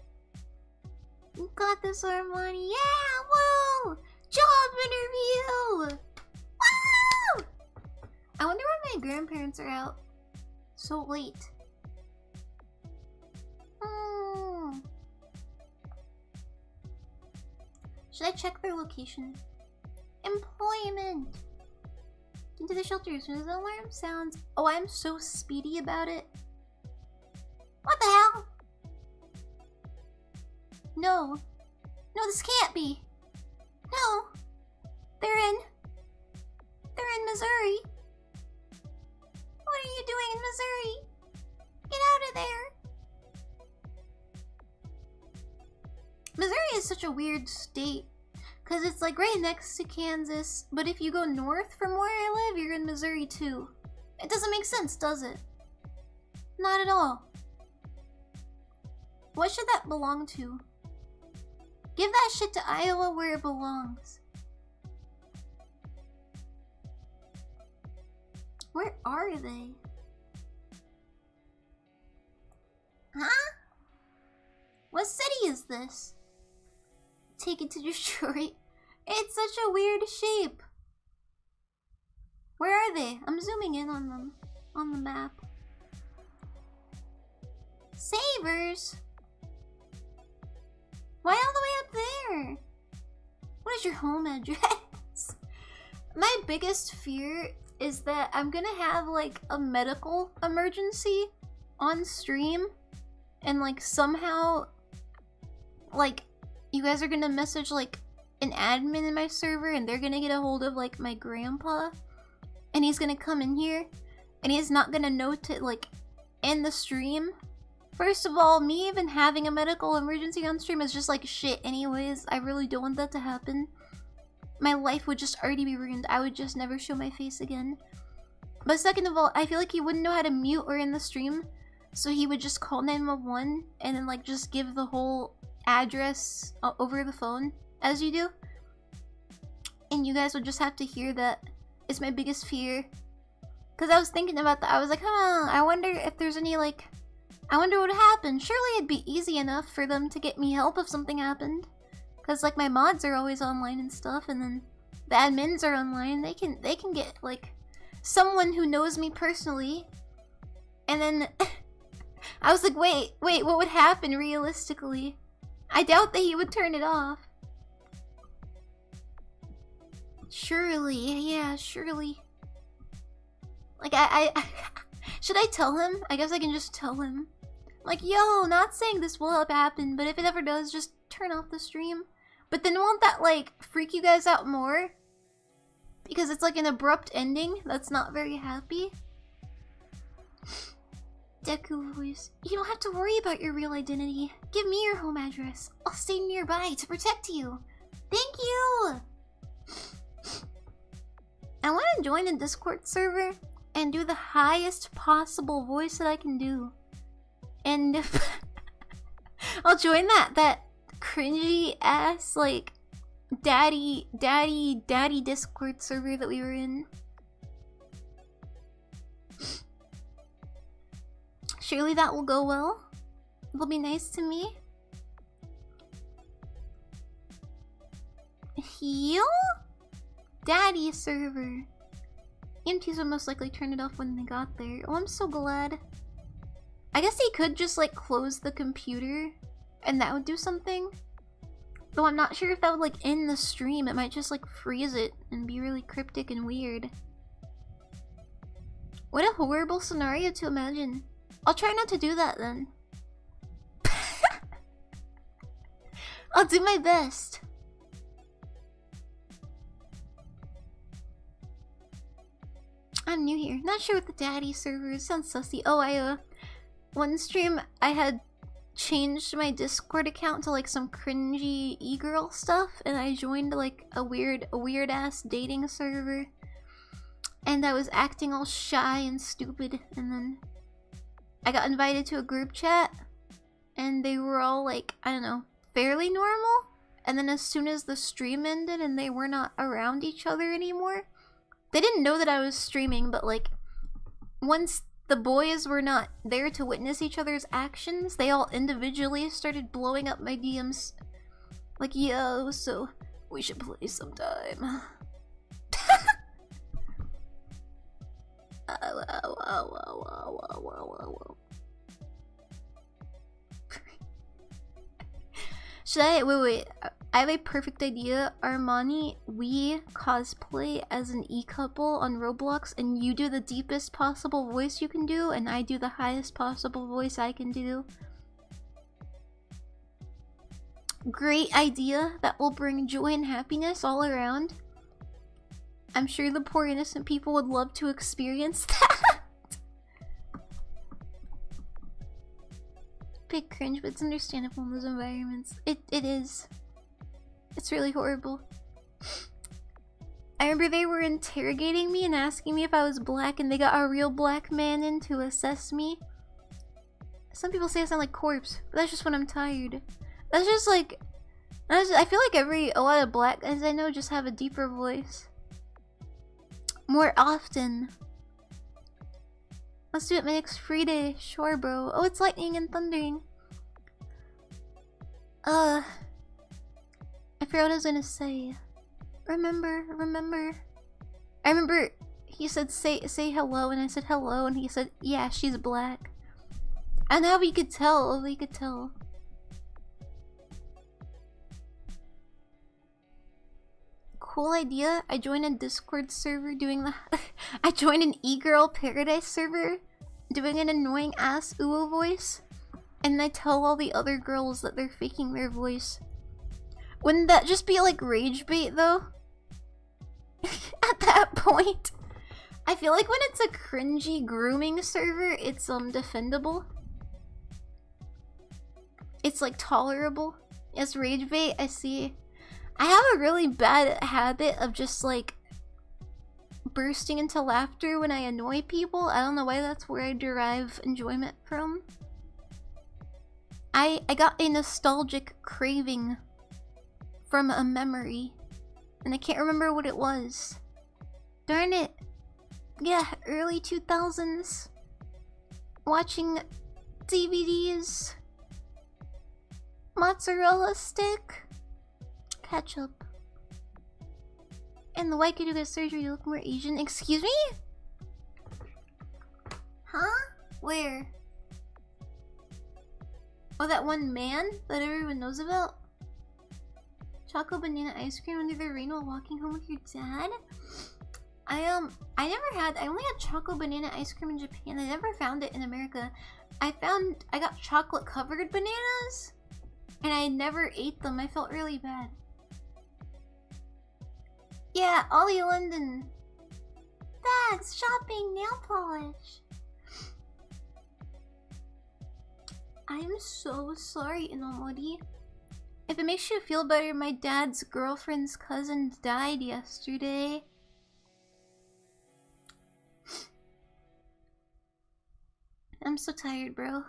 Got this, Armani. Yeah, woo! Job interview! Woo! I wonder why my grandparents are out so late. Should I check their location? Employment! Into the shelter as soon as the alarm sounds. Oh, I'm so speedy about it. What the hell? No. No, this can't be. No. They're in Missouri. What are you doing in Missouri? Get out of there. Missouri is such a weird state. Because it's like right next to Kansas. But if you go north from where I live, you're in Missouri too. It doesn't make sense, does it? Not at all. What should that belong to? Give that shit to Iowa where it belongs. Where are they? Huh? What city is this? Take it to Detroit. It's such a weird shape. Where are they? I'm zooming in on them on the map. Savers? Why all the way up there? What is your home address? My biggest fear is that I'm gonna have like a medical emergency on stream and like somehow like you guys are gonna message like an admin in my server and they're gonna get a hold of like my grandpa and he's gonna come in here and he's not gonna know to like end the stream. First of all, me even having a medical emergency on stream is just like shit anyways. I really don't want that to happen. My life would just already be ruined. I would just never show my face again. But second of all, I feel like he wouldn't know how to mute or end the stream. So he would just call 911 and then like just give the whole address over the phone as you do. And you guys would just have to hear that. It's my biggest fear. Because I was thinking about that. I was like, I wonder if there's any like... I wonder what would happen. Surely it'd be easy enough for them to get me help if something happened. Because like my mods are always online and stuff, and then the admins are online. They can get like someone who knows me personally. And then I was like, wait, what would happen realistically? I doubt that he would turn it off. Surely, yeah, surely. Like I should I tell him? I guess I can just tell him. Like, yo, not saying this will happen, but if it ever does, just turn off the stream. But then won't that, like, freak you guys out more? Because it's like an abrupt ending that's not very happy. Deku voice. You don't have to worry about your real identity. Give me your home address. I'll stay nearby to protect you. Thank you! I want to join a Discord server and do the highest possible voice that I can do. And I'll join that cringy ass like daddy Discord server that we were in. Surely that will go well. It'll be nice to me. Heal? Daddy server. EMTs would most likely turn it off when they got there. Oh, I'm so glad. I guess they could just like close the computer and that would do something. Though I'm not sure if that would like end the stream. It might just like freeze it and be really cryptic and weird. What a horrible scenario to imagine. I'll try not to do that then. I'll do my best. I'm new here. Not sure what the daddy server is. Sounds sussy. Oh, one stream I had changed my Discord account to like some cringy e-girl stuff, and I joined like a weird ass dating server, and I was acting all shy and stupid, and then I got invited to a group chat, and they were all like, I don't know, fairly normal, and then as soon as the stream ended and they were not around each other anymore, they didn't know that I was streaming, but like once the boys were not there to witness each other's actions, they all individually started blowing up my DMs. Like, yo, so we should play sometime. Should I? Wait. I have a perfect idea. Armani, we cosplay as an e-couple on Roblox, and you do the deepest possible voice you can do, and I do the highest possible voice I can do. Great idea. That will bring joy and happiness all around. I'm sure the poor innocent people would love to experience that. Big cringe, but it's understandable in those environments. It is. It's really horrible. I remember they were interrogating me and asking me if I was black, and they got a real black man in to assess me. Some people say I sound like corpse, but that's just when I'm tired. That's just like... I feel like a lot of black guys I know just have a deeper voice. More often. Let's do it my next free day. Sure, bro. Oh, it's lightning and thundering. I forgot what I was gonna say. Remember. I remember he said say hello, and I said hello, and he said, yeah, she's black. And how we could tell. Cool idea. I joined a Discord server doing the I joined an e-girl paradise server doing an annoying ass uo voice, and I tell all the other girls that they're faking their voice. Wouldn't that just be like rage bait though? At that point, I feel like when it's a cringy grooming server, it's defendable. It's like tolerable. Yes, rage bait, I see. I have a really bad habit of just like bursting into laughter when I annoy people. I don't know why that's where I derive enjoyment from. I got a nostalgic craving from a memory, and I can't remember what it was. Darn it. Yeah, early 2000s. Watching DVDs. Mozzarella stick. Ketchup. And the white kid who got surgery to look more Asian. Excuse me? Huh? Where? Oh, that one man that everyone knows about? Choco banana ice cream under the rain while walking home with your dad? I only had choco banana ice cream in Japan. I never found it in America. I got chocolate covered bananas, and I never ate them. I felt really bad. Yeah, Ollie London. Bags, shopping, nail polish. I am so sorry, Inomori. If it makes you feel better, my dad's girlfriend's cousin died yesterday. I'm so tired, bro.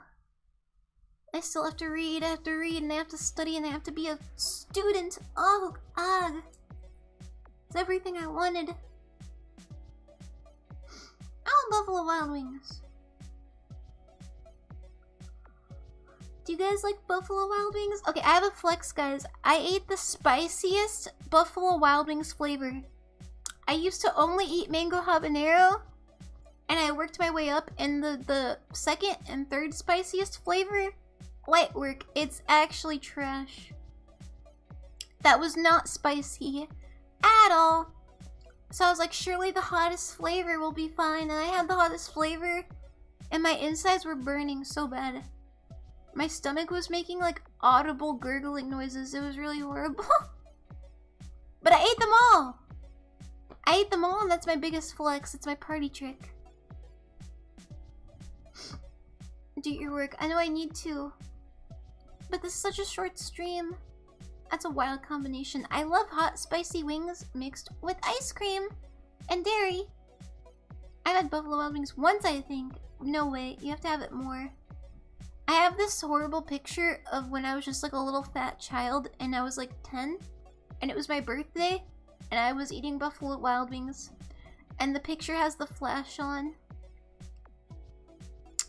I still have to read, and I have to study, and I have to be a student. Oh, ugh. It's everything I wanted. I want Buffalo Wild Wings. Do you guys like Buffalo Wild Wings? Okay, I have a flex, guys. I ate the spiciest Buffalo Wild Wings flavor. I used to only eat mango habanero, and I worked my way up, and the second and third spiciest flavor, light work. It's actually trash. That was not spicy at all. So I was like, surely the hottest flavor will be fine. And I had the hottest flavor, and my insides were burning so bad. My stomach was making like audible gurgling noises. It was really horrible. But I ate them all. I ate them all, and that's my biggest flex. It's my party trick. Do your work. I know I need to. But this is such a short stream. That's a wild combination. I love hot, spicy wings mixed with ice cream and dairy. I've had Buffalo Wild Wings once, I think. No way. You have to have it more. I have this horrible picture of when I was just like a little fat child and I was like 10 and it was my birthday and I was eating Buffalo Wild Wings and the picture has the flash on.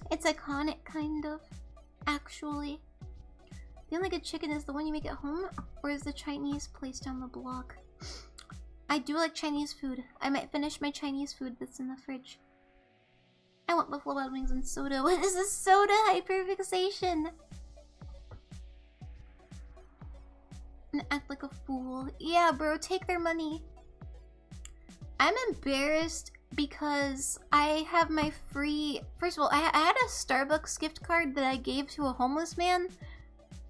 It's iconic, kind of, actually. The only good chicken is the one you make at home, or is the Chinese place down the block? I do like Chinese food. I might finish my Chinese food that's in the fridge. I want Buffalo Wild Wings and soda. What is this soda hyperfixation? And act like a fool. Yeah, bro, take their money. I'm embarrassed because I have my free... First of all, I had a Starbucks gift card that I gave to a homeless man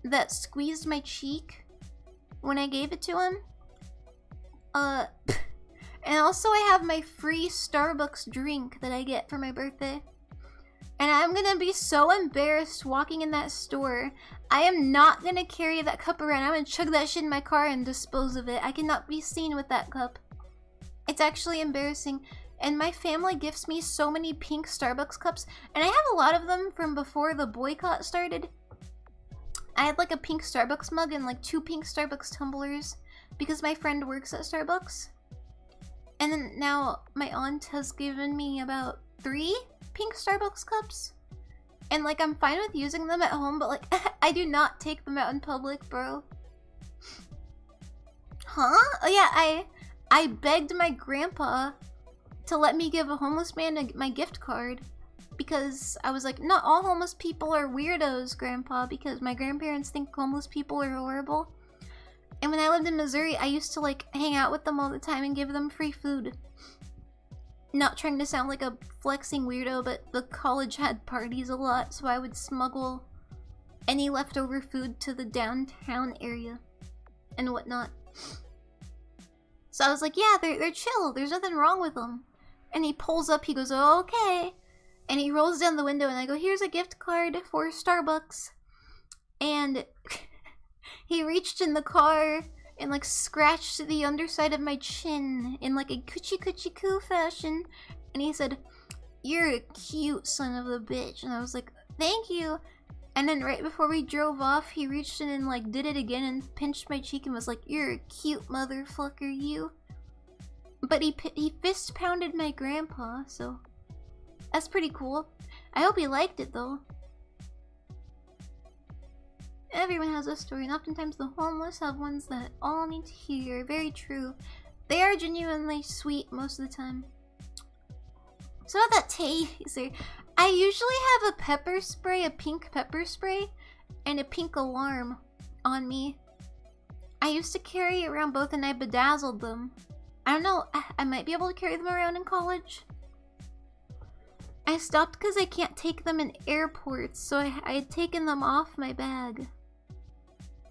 that squeezed my cheek when I gave it to him. And also I have my free Starbucks drink that I get for my birthday. And I'm gonna be so embarrassed walking in that store. I am not gonna carry that cup around. I'm gonna chug that shit in my car and dispose of it. I cannot be seen with that cup. It's actually embarrassing. And my family gifts me so many pink Starbucks cups. And I have a lot of them from before the boycott started. I had like a pink Starbucks mug and like 2 pink Starbucks tumblers because my friend works at Starbucks. And then now my aunt has given me about 3 pink Starbucks cups. And like I'm fine with using them at home, but like I do not take them out in public, bro. Huh? Oh yeah, I begged my grandpa to let me give a homeless man my gift card. Because I was like, not all homeless people are weirdos, Grandpa, because my grandparents think homeless people are horrible. And when I lived in Missouri, I used to like hang out with them all the time and give them free food. Not trying to sound like a flexing weirdo, but the college had parties a lot, so I would smuggle any leftover food to the downtown area and whatnot. So I was like, yeah, they're chill, there's nothing wrong with them. And he pulls up, he goes, oh, okay. And he rolls down the window and I go, here's a gift card for Starbucks. And he reached in the car and like scratched the underside of my chin in like a coochie coochie coo fashion. And he said, you're a cute son of a bitch. And I was like, thank you. And then right before we drove off, he reached in and like did it again and pinched my cheek and was like, you're a cute motherfucker, you. But he fist pounded my grandpa, so... That's pretty cool. I hope he liked it, though. Everyone has a story, and oftentimes the homeless have ones that all need to hear. Very true. They are genuinely sweet most of the time. So about that taser, I usually have a pepper spray, a pink pepper spray, and a pink alarm on me. I used to carry around both, and I bedazzled them. I don't know, I might be able to carry them around in college. I stopped because I can't take them in airports, so I had taken them off my bag.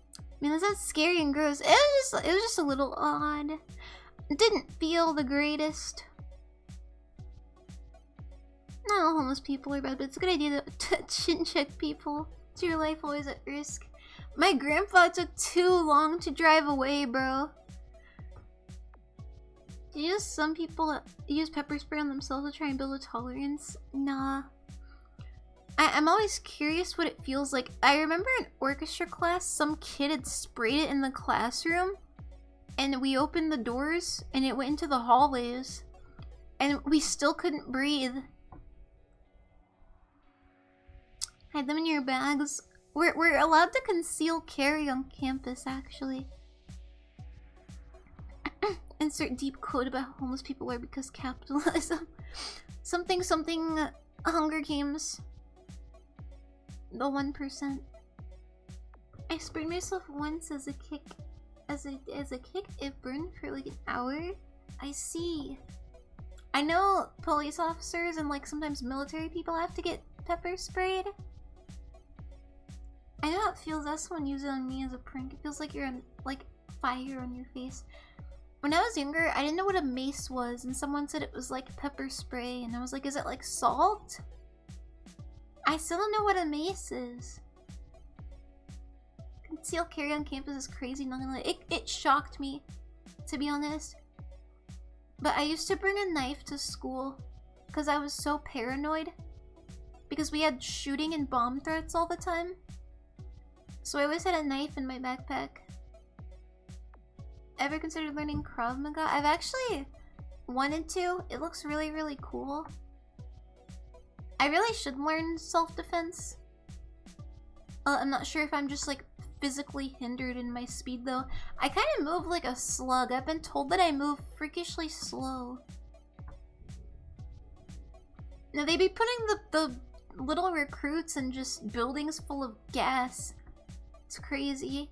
I mean, that sounds scary and gross. It was just a little odd. It didn't feel the greatest. Not all homeless people are bad, but it's a good idea to chin check people. It's your life always at risk. My grandpa took too long to drive away, bro. Do you know some people use pepper spray on themselves to try and build a tolerance? Nah. I'm always curious what it feels like. I remember in orchestra class, some kid had sprayed it in the classroom, and we opened the doors, and it went into the hallways, and we still couldn't breathe. Hide them in your bags. We're allowed to conceal carry on campus, actually. Insert deep quote about how homeless people are because capitalism. Something Hunger Games. The 1%. I sprayed myself once as a kick. As a kick, it burned for like an hour. I see. I know police officers and like sometimes military people have to get pepper sprayed. I know how it feels. That's someone used it on me as a prank. It feels like you're on like fire on your face. When I was younger, I didn't know what a mace was, and someone said it was like pepper spray, and I was like, is it like salt? I still don't know what a mace is. Conceal carry on campus is crazy, not gonna lie. It shocked me, to be honest. But I used to bring a knife to school because I was so paranoid. Because we had shooting and bomb threats all the time. So I always had a knife in my backpack. Ever considered learning Krav Maga? I've actually wanted to. It looks really, really cool. I really should learn self-defense. I'm not sure if I'm just like physically hindered in my speed though. I kind of move like a slug. I've been told that I move freakishly slow. Now they be putting the little recruits in just buildings full of gas. It's crazy.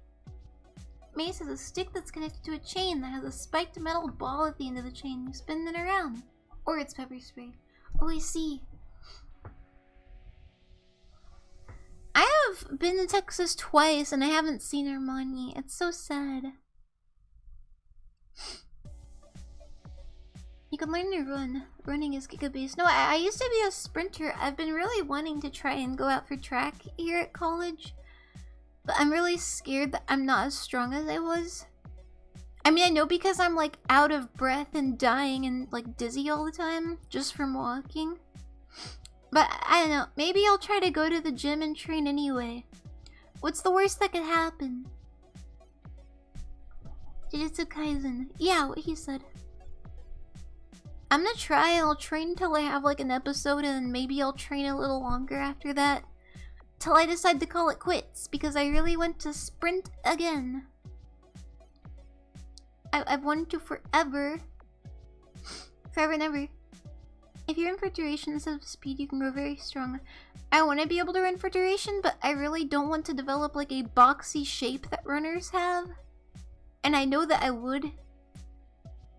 Mace is a stick that's connected to a chain that has a spiked metal ball at the end of the chain. You spin it around. Or it's pepper spray. Oh, I see. I have been to Texas twice and I haven't seen Armani. It's so sad. You can learn to run. Running is giga-based. No, I used to be a sprinter. I've been really wanting to try and go out for track here at college. But I'm really scared that I'm not as strong as I was. I mean, I know because I'm like out of breath and dying and like dizzy all the time just from walking. But I don't know, maybe I'll try to go to the gym and train anyway. What's the worst that could happen? Jujutsu Kaisen. Yeah, what he said. I'm gonna try and I'll train till I have like an episode and maybe I'll train a little longer after that. Till I decide to call it quits because I really want to sprint again. I've wanted to forever. Forever and ever. If you're in for duration instead of speed, you can grow very strong. I want to be able to run for duration, but I really don't want to develop like a boxy shape that runners have. And I know that I would.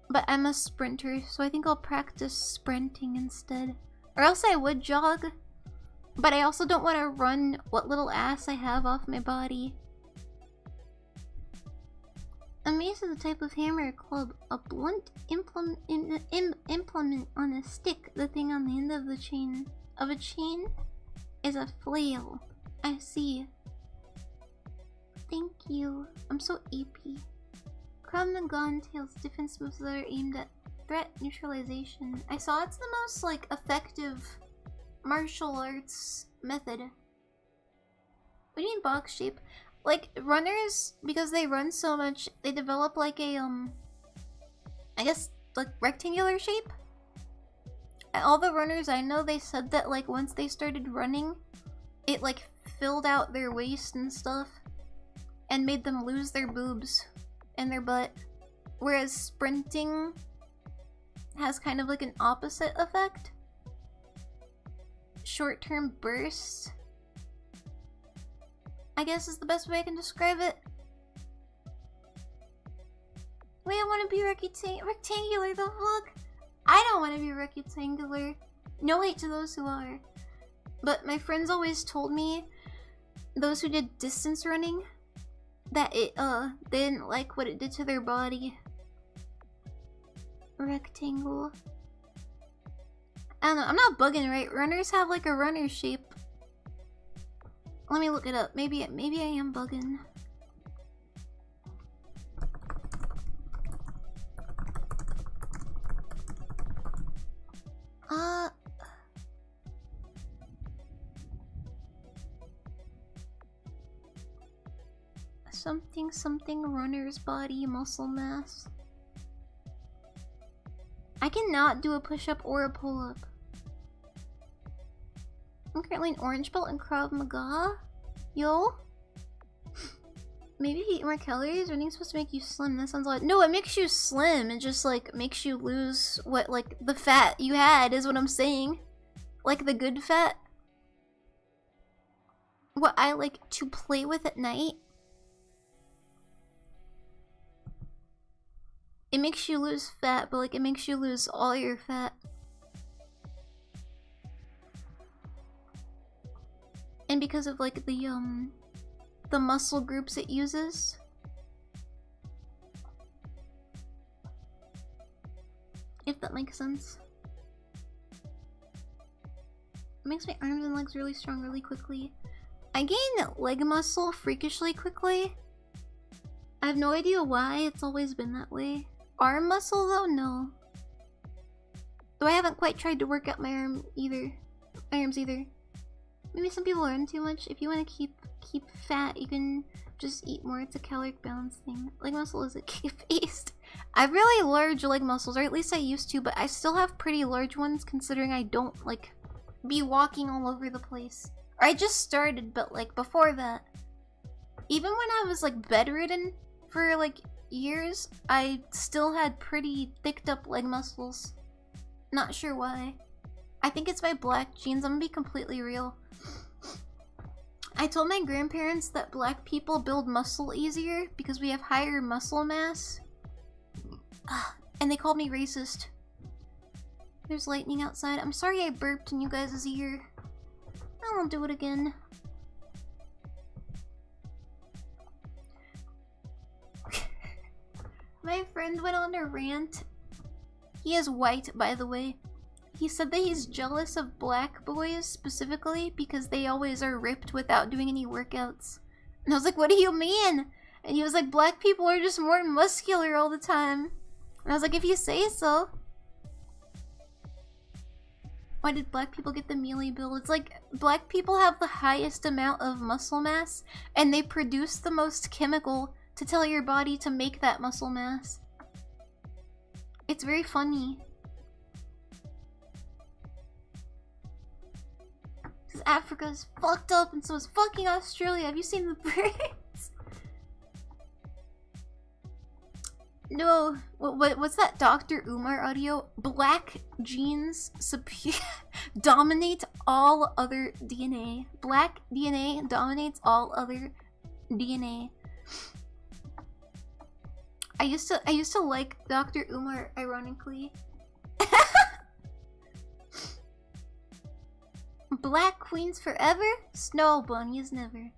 But I'm a sprinter, so I think I'll practice sprinting instead. Or else I would jog. But I also don't want to run what little ass I have off my body. A mace is a type of hammer or club. A blunt implement on a stick. The thing on the end of the chain is a flail. I see. Thank you. I'm so AP. Krav Maga entails defense moves that are aimed at threat neutralization. I saw it's the most like effective martial arts method. What do you mean box shape? Like runners, because they run so much, they develop like a I guess like rectangular shape. And all the runners I know, they said that like once they started running, it like filled out their waist and stuff and made them lose their boobs and their butt. Whereas sprinting has kind of like an opposite effect. Short-term bursts, I guess is the best way I can describe it. Wait, I want to be rectangular, the fuck? I don't want to be rectangular. No hate to those who are. But my friends always told me, those who did distance running, that it, they didn't like what it did to their body. Rectangle. I don't know, I'm not bugging, right? Runners have like a runner shape. Let me look it up. Maybe I am bugging. Something runner's body muscle mass. I cannot do a push-up or a pull-up. I'm currently an orange belt in Krav Maga. Yo? Maybe if you eat more calories, running's supposed to make you slim. That sounds like— no, it makes you slim. It just like makes you lose what, like, the fat you had is what I'm saying. Like the good fat. What I like to play with at night. It makes you lose fat, but like it makes you lose all your fat. And because of like the muscle groups it uses. If that makes sense. It makes my arms and legs really strong really quickly. I gain leg muscle freakishly quickly. I have no idea why, it's always been that way. Arm muscle though? No. Though I haven't quite tried to work out my arms either. Maybe some people learn too much. If you want to keep fat, you can just eat more. It's a caloric balance thing. Leg muscle is a cave-based. I have really large leg muscles, or at least I used to, but I still have pretty large ones considering I don't like be walking all over the place. Or I just started, but like before that, even when I was like bedridden for like years, I still had pretty thicked up leg muscles. Not sure why. I think it's my black genes. I'm gonna be completely real. I told my grandparents that black people build muscle easier because we have higher muscle mass. And they called me racist. There's lightning outside. I'm sorry I burped in you guys' ear. I won't do it again. My friend went on a rant. He is white, by the way. He said that he's jealous of black boys specifically because they always are ripped without doing any workouts. And I was like, what do you mean? And he was like, black people are just more muscular all the time. And I was like, if you say so. Why did black people get the mealy build? It's like, black people have the highest amount of muscle mass, and they produce the most chemical to tell your body to make that muscle mass. It's very funny. Because Africa is fucked up, and so is fucking Australia. Have you seen the birds? No, what's that Dr. Umar audio? Black genes dominate all other DNA. Black DNA dominates all other DNA. I used to like Dr. Umar, ironically. Black queens forever? Snow bunnies never.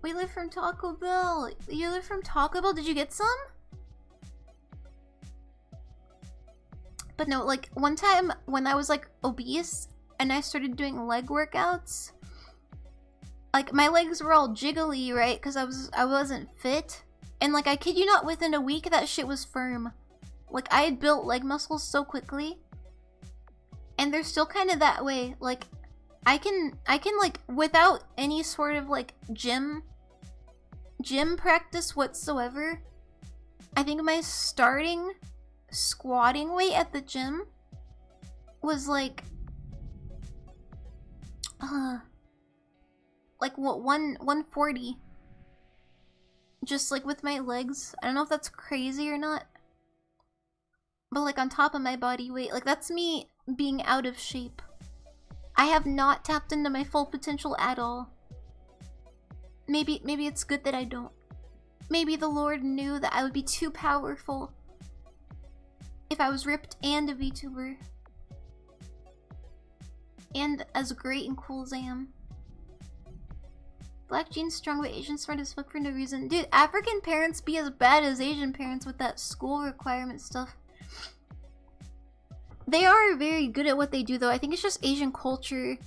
We live from Taco Bell. You live from Taco Bell? Did you get some? But no, like one time when I was like obese and I started doing leg workouts, like my legs were all jiggly, right? Because I wasn't fit. And like I kid you not, within a week that shit was firm. Like I had built leg muscles so quickly. And they're still kind of that way. Like I can like without any sort of like gym practice whatsoever. I think my starting squatting weight at the gym was like what 140. Just like with my legs. I don't know if that's crazy or not. But like on top of my body weight, like that's me being out of shape. I have not tapped into my full potential at all. Maybe it's good that I don't. Maybe the Lord knew that I would be too powerful if I was ripped and a VTuber. And as great and cool as I am. Black genes strong but Asian smart as fuck for no reason. Dude, African parents be as bad as Asian parents with that school requirement stuff. They are very good at what they do though. I think it's just Asian culture.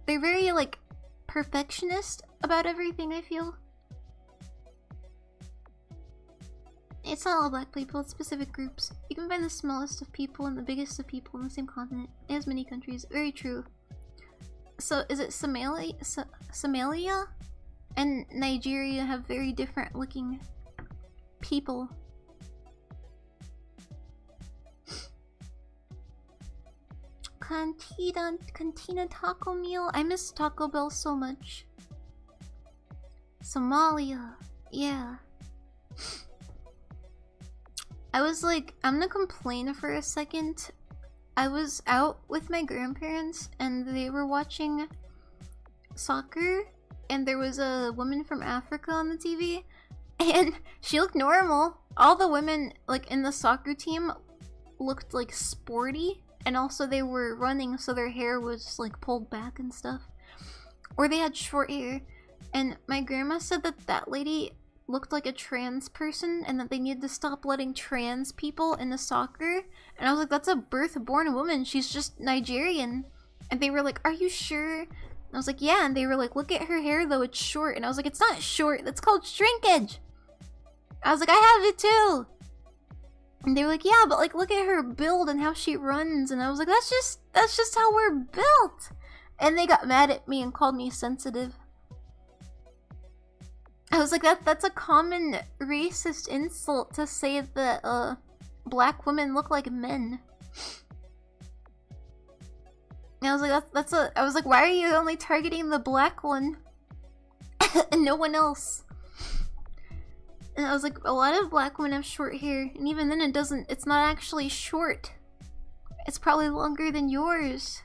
They're very like perfectionist about everything, I feel. It's not all black people, it's specific groups. You can find the smallest of people and the biggest of people on the same continent. It has many countries. Very true. So is it Somalia and Nigeria have very different looking people. Cantina taco meal. I miss Taco Bell so much. Somalia. Yeah. I was like, I'm gonna complain for a second. I was out with my grandparents and they were watching soccer and there was a woman from Africa on the TV and she looked normal. All the women like in the soccer team looked like sporty, and also they were running so their hair was like pulled back and stuff, or they had short hair. And my grandma said that that lady looked like a trans person and that they needed to stop letting trans people into soccer. And I was like, that's a birth-born woman, she's just Nigerian. And they were like, are you sure? And I was like, yeah. And they were like, look at her hair though, it's short. And I was like, it's not short, that's called shrinkage. I was like, I have it too. And they were like, yeah, but like look at her build and how she runs. And I was like, that's just how we're built. And they got mad at me and called me sensitive. I was like, that's a common racist insult to say that black women look like men. And I was like, I was like, why are you only targeting the black one and no one else? And I was like, a lot of black women have short hair, and even then it's not actually short. It's probably longer than yours.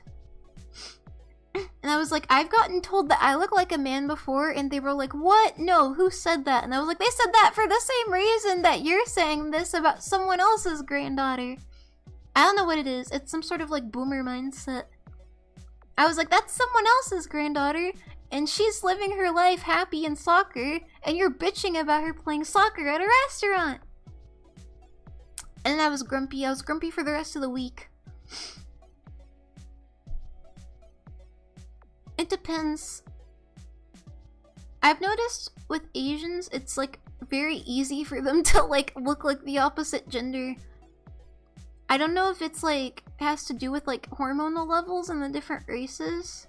And I was like, I've gotten told that I look like a man before, and they were like, what? No, who said that? And I was like, they said that for the same reason that you're saying this about someone else's granddaughter. I don't know what it is. It's some sort of like boomer mindset. I was like, that's someone else's granddaughter, and she's living her life happy in soccer, and you're bitching about her playing soccer at a restaurant. And then I was grumpy. I was grumpy for the rest of the week. It depends. I've noticed with Asians, it's like very easy for them to like look like the opposite gender. I don't know if it's like has to do with like hormonal levels in the different races.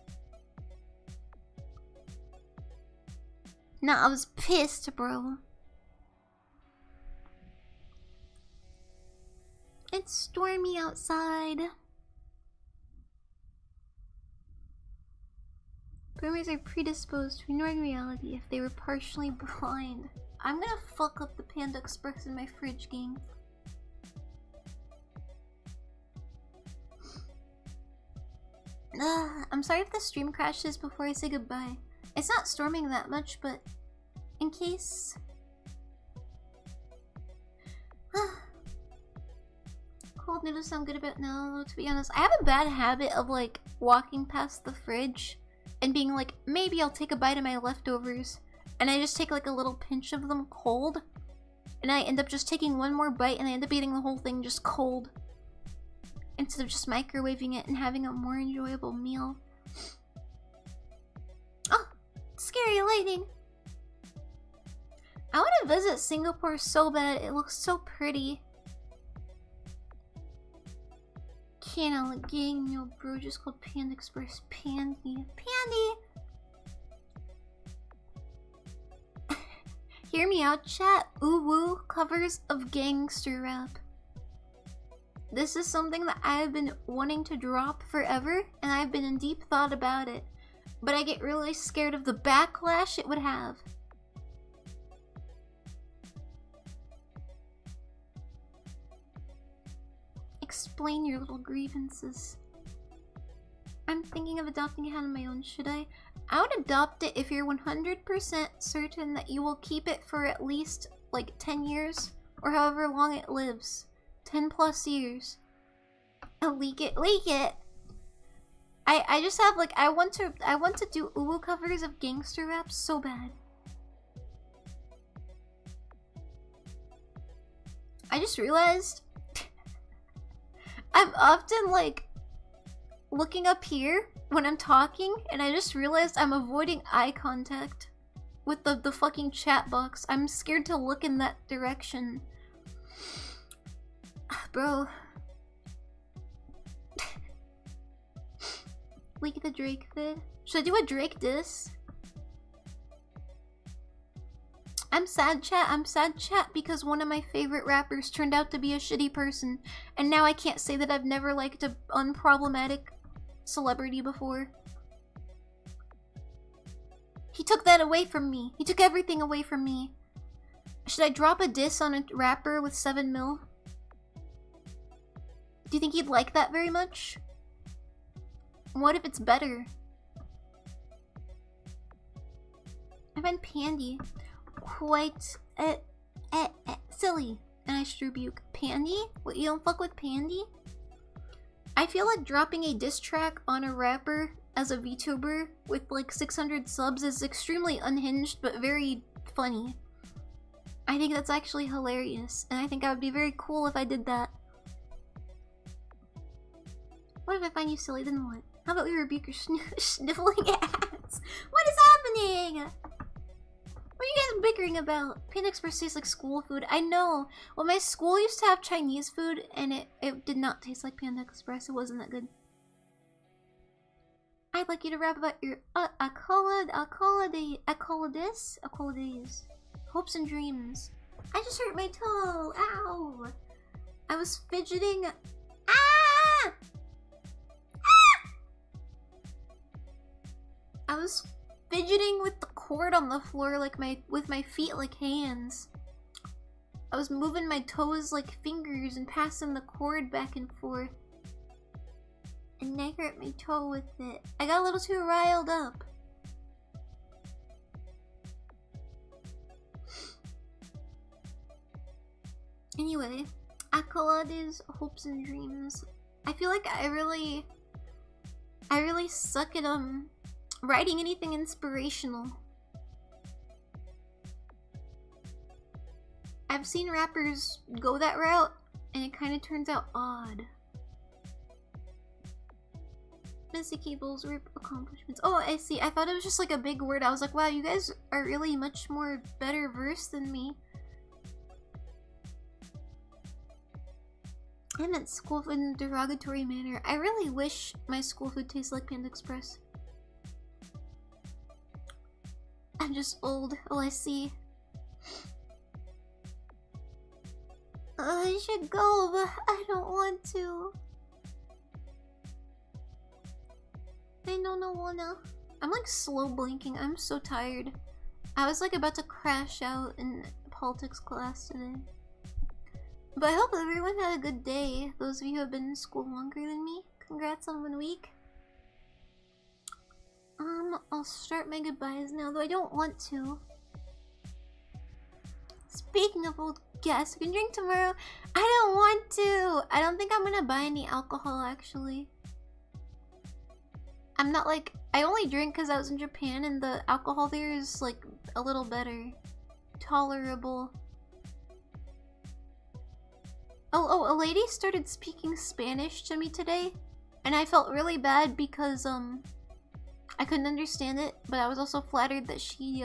Nah, I was pissed, bro. It's stormy outside. Boomers are predisposed to ignoring reality if they were partially blind. I'm gonna fuck up the Panda Express in my fridge, gang. I'm sorry if the stream crashes before I say goodbye. It's not storming that much, but in case... Cold noodles sound good about now, to be honest. I have a bad habit of like walking past the fridge and being like, maybe I'll take a bite of my leftovers. And I just take like a little pinch of them cold. And I end up just taking one more bite and I end up eating the whole thing just cold. Instead of just microwaving it and having a more enjoyable meal. Oh! Scary lightning! I want to visit Singapore so bad. It looks so pretty. Can't Allegheny, bro, just called Panda Express. Pandy. Pandy! Hear me out, chat. Ooh-woo covers of gangster rap. This is something that I've been wanting to drop forever, and I've been in deep thought about it. But I get really scared of the backlash it would have. Explain your little grievances. I'm thinking of adopting a cat on my own. Should I? I would adopt it if you're 100% certain that you will keep it for at least like 10 years or however long it lives. 10 plus years. Leak it. I just have like I want to do uwu covers of gangster rap so bad. I just realized I'm often like looking up here when I'm talking, and I just realized I'm avoiding eye contact with the fucking chat box. I'm scared to look in that direction. Bro. Leak the Drake vid. Should I do a Drake diss? I'm sad, chat. I'm sad, chat, because one of my favorite rappers turned out to be a shitty person, and now I can't say that I've never liked a unproblematic celebrity before. He took that away from me. He took everything away from me. Should I drop a diss on a rapper with 7 mil? Do you think he'd like that very much? What if it's better? I find Pandy quite silly, and I should rebuke. Pandy? What, you don't fuck with Pandy? I feel like dropping a diss track on a rapper as a VTuber with like 600 subs is extremely unhinged but very funny. I think that's actually hilarious, and I think I would be very cool if I did that. What if I find you silly, then what? How about we rebuke your sniffling ass? What is happening? What are you guys bickering about? Panda Express tastes like school food. I know. Well, my school used to have Chinese food, and it did not taste like Panda Express. It wasn't that good. I'd like you to rap about your accolades, hopes and dreams. I just hurt my toe. Ow! I was fidgeting. Ah! I was fidgeting with the cord on the floor like with my feet like hands. I was moving my toes like fingers and passing the cord back and forth. And I hurt my toe with it. I got a little too riled up. Anyway, accolades, hopes and dreams. I feel like I really suck at writing anything inspirational. I've seen rappers go that route, and it kind of turns out odd. Missy Cable's rip accomplishments. Oh, I see. I thought it was just like a big word. I was like, wow, you guys are really much more better versed than me. I meant school food in a derogatory manner. I really wish my school food tasted like Panda Express. I'm just old. Oh, I see. I should go, but I don't want to. I don't wanna. I'm like slow blinking. I'm so tired. I was like about to crash out in politics class today. But I hope everyone had a good day. Those of you who have been in school longer than me, congrats on 1 week. I'll start my goodbyes now, though I don't want to. Speaking of old guests, we can drink tomorrow. I don't want to. I don't think I'm gonna buy any alcohol, actually. I'm not like... I only drink because I was in Japan and the alcohol there is like a little better. Tolerable. Oh, a lady started speaking Spanish to me today. And I felt really bad because, I couldn't understand it. But I was also flattered that she,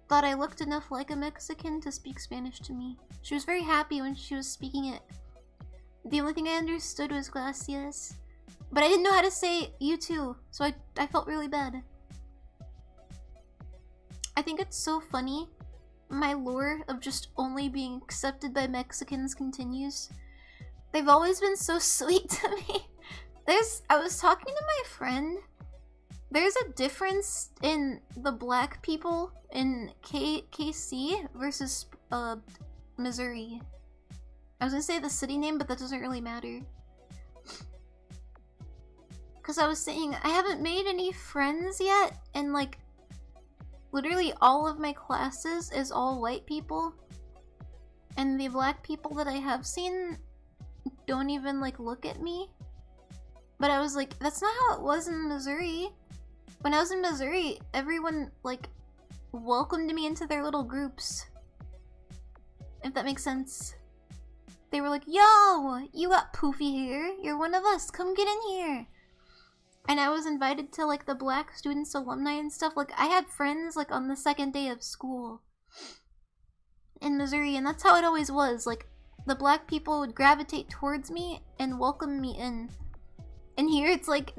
thought I looked enough like a Mexican to speak Spanish to me. She was very happy when she was speaking it. The only thing I understood was gracias. But I didn't know how to say you too, so I felt really bad. I think it's so funny. My lore of just only being accepted by Mexicans continues. They've always been so sweet to me. I was talking to my friend. There's a difference in the black people in KC versus Missouri. I was gonna say the city name, but that doesn't really matter. Because I was saying, I haven't made any friends yet, and like, literally all of my classes is all white people. And the black people that I have seen don't even like look at me. But I was like, that's not how it was in Missouri. When I was in Missouri, everyone like welcomed me into their little groups. If that makes sense. They were like, yo, you got poofy hair. You're one of us. Come get in here. And I was invited to like the black students alumni and stuff. Like I had friends like on the second day of school in Missouri, and that's how it always was. Like the black people would gravitate towards me and welcome me in. And here it's like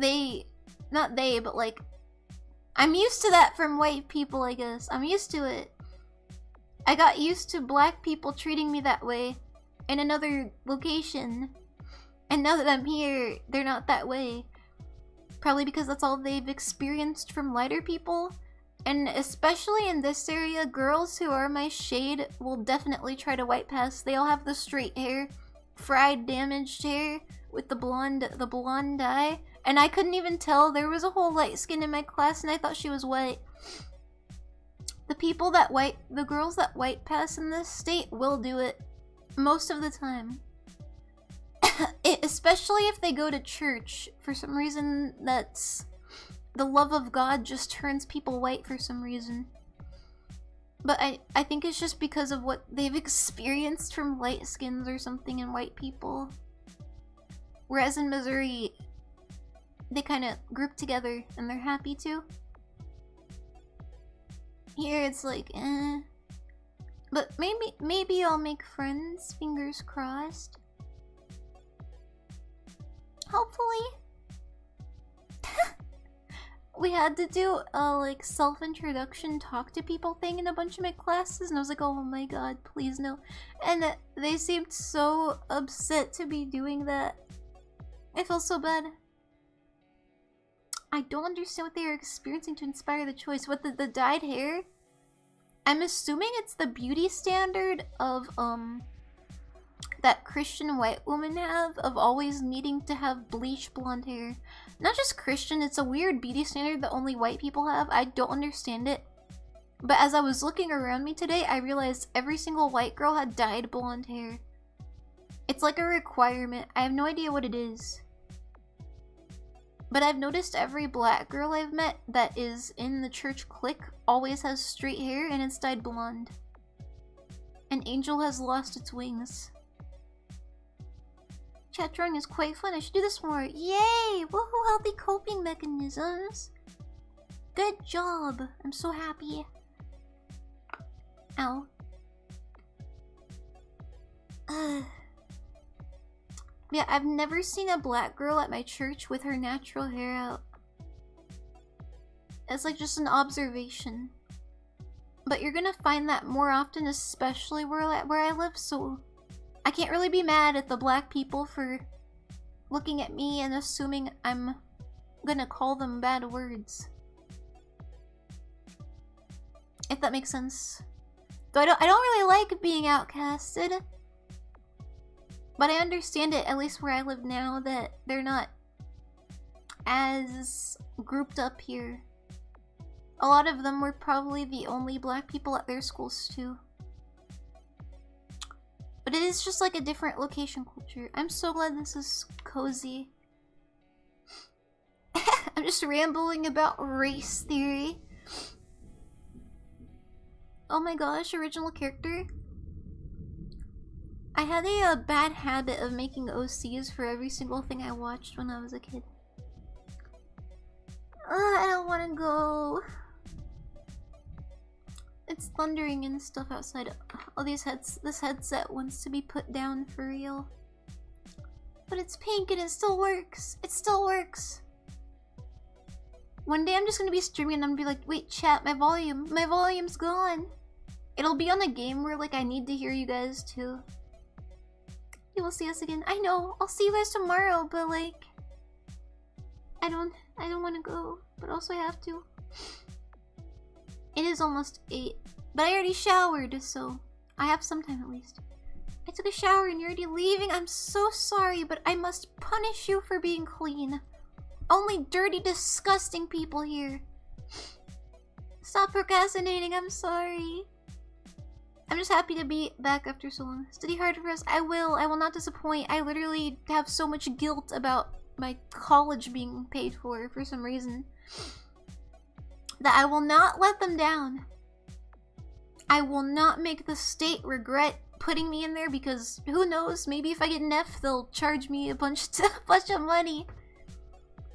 not they, but like I'm used to that from white people, I guess. I'm used to it. I got used to black people treating me that way in another location. And now that I'm here, they're not that way. Probably because that's all they've experienced from lighter people. And especially in this area, girls who are my shade will definitely try to white pass. They all have the straight hair, fried, damaged hair with the blonde dye. And I couldn't even tell. There was a whole light skin in my class and I thought she was white. The girls that white pass in this state will do it most of the time. Especially if they go to church. For some reason, that's... the love of God just turns people white for some reason. But I think it's just because of what they've experienced from light skins or something in white people. Whereas in Missouri, they kind of group together and they're happy to. Here it's like, eh. But maybe I'll make friends, fingers crossed. Hopefully. We had to do a like self-introduction talk to people thing in a bunch of my classes and I was like, oh my god, please no. And they seemed so upset to be doing that. I felt so bad. I don't understand what they are experiencing to inspire the choice. What, the dyed hair? I'm assuming it's the beauty standard of that Christian white women have of always needing to have bleach blonde hair. Not just Christian, it's a weird beauty standard that only white people have. I don't understand it. But as I was looking around me today, I realized every single white girl had dyed blonde hair. It's like a requirement. I have no idea what it is. But I've noticed every black girl I've met that is in the church clique always has straight hair and it's dyed blonde. An angel has lost its wings. Chat drawing is quite fun. I should do this more. Yay! Woohoo! Healthy coping mechanisms. Good job. I'm so happy. Ow. Yeah, I've never seen a black girl at my church with her natural hair out. It's like just an observation. But you're gonna find that more often, especially where I live, so I can't really be mad at the black people for looking at me and assuming I'm gonna call them bad words. If that makes sense. Though I don't really like being outcasted. But I understand it, at least where I live now, that they're not as grouped up here. A lot of them were probably the only black people at their schools too. But it is just like a different location culture. I'm so glad this is cozy. I'm just rambling about race theory. Oh my gosh, original character. I had a bad habit of making OCs for every single thing I watched when I was a kid. I don't want to go. It's thundering and stuff outside. All these this headset wants to be put down for real. But it's pink and it still works. It still works. One day I'm just gonna be streaming and I'm gonna be like, wait, chat, my volume's gone. It'll be on a game where like I need to hear you guys too. You will see us again. I know. I'll see you guys tomorrow, but like I don't want to go, but also I have to. It is almost 8, but I already showered, so I have some time at least. I took a shower and you're already leaving. I'm so sorry, but I must punish you for being clean. Only dirty, disgusting people here. Stop procrastinating. I'm sorry. I'm just happy to be back after so long. Study hard for us. I will not disappoint. I literally have so much guilt about my college being paid for some reason that I will not let them down. I will not make the state regret putting me in there because who knows, maybe if I get an F they'll charge me a bunch of money.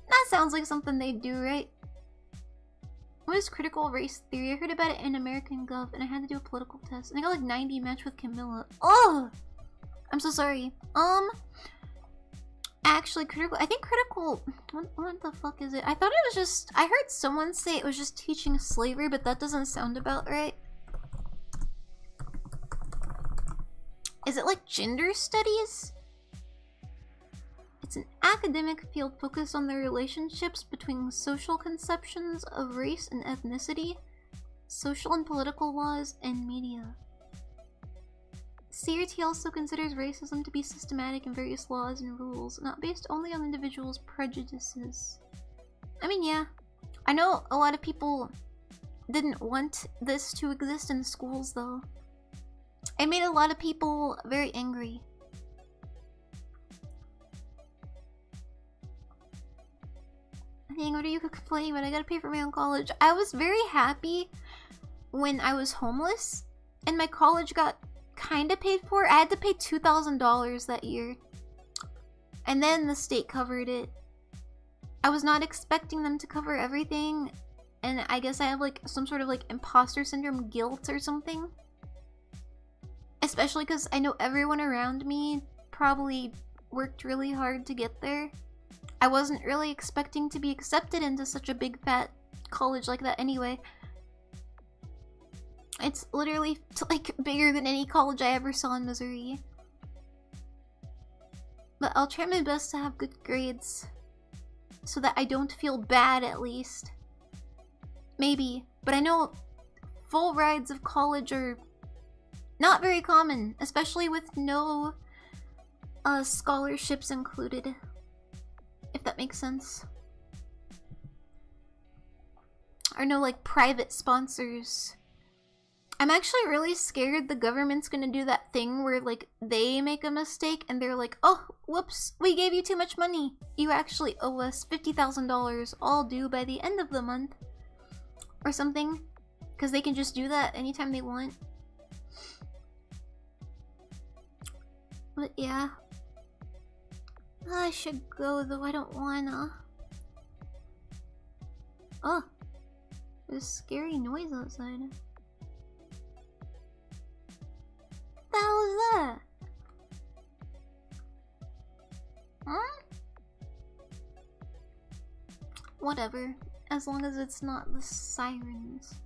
That sounds like something they'd do, right? What is critical race theory? I heard about it in American Gov and I had to do a political test and I got like 90 match with Camilla. Oh! I'm so sorry. Actually, critical, I think critical, what the fuck is it? I thought it was just, I heard someone say it was just teaching slavery, but that doesn't sound about right. Is it like gender studies? It's an academic field focused on the relationships between social conceptions of race and ethnicity, social and political laws, and media. CRT also considers racism to be systematic in various laws and rules, not based only on individuals' prejudices. I mean, yeah. I know a lot of people didn't want this to exist in schools, though. It made a lot of people very angry. Dang, what are you complaining about? I gotta pay for my own college. I was very happy when I was homeless and my college got kinda paid for. I had to pay $2,000 that year. And then the state covered it. I was not expecting them to cover everything. And I guess I have like some sort of like imposter syndrome guilt or something. Especially because I know everyone around me probably worked really hard to get there. I wasn't really expecting to be accepted into such a big fat college like that anyway. It's literally like bigger than any college I ever saw in Missouri. But I'll try my best to have good grades so that I don't feel bad at least. Maybe, but I know full rides of college are not very common, especially with no scholarships included. If that makes sense. Or no like private sponsors. I'm actually really scared the government's gonna do that thing where like they make a mistake and they're like, oh, whoops, we gave you too much money. You actually owe us $50,000, all due by the end of the month. Or something. Because they can just do that anytime they want. But yeah. I should go though, I don't wanna. Oh. There's a scary noise outside. What the hell is that? Huh? Whatever. As long as it's not the sirens.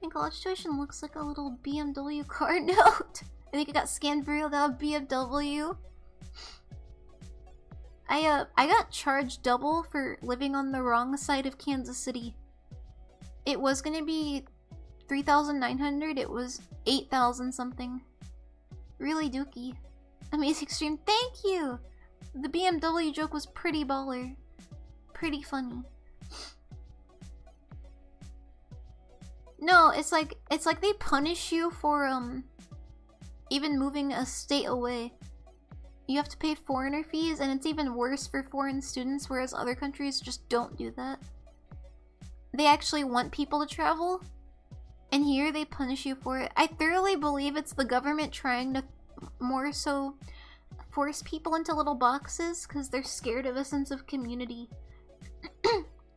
My college tuition looks like a little BMW car note. I think it got scanned for real, that BMW. I got charged double for living on the wrong side of Kansas City. It was gonna be 3,900, it was 8,000 something. Really dookie. Amazing stream, thank you! The BMW joke was pretty baller. Pretty funny. No, it's like they punish you for even moving a state away. You have to pay foreigner fees, and it's even worse for foreign students, whereas other countries just don't do that. They actually want people to travel, and here they punish you for it. I thoroughly believe it's the government trying to more so force people into little boxes because they're scared of a sense of community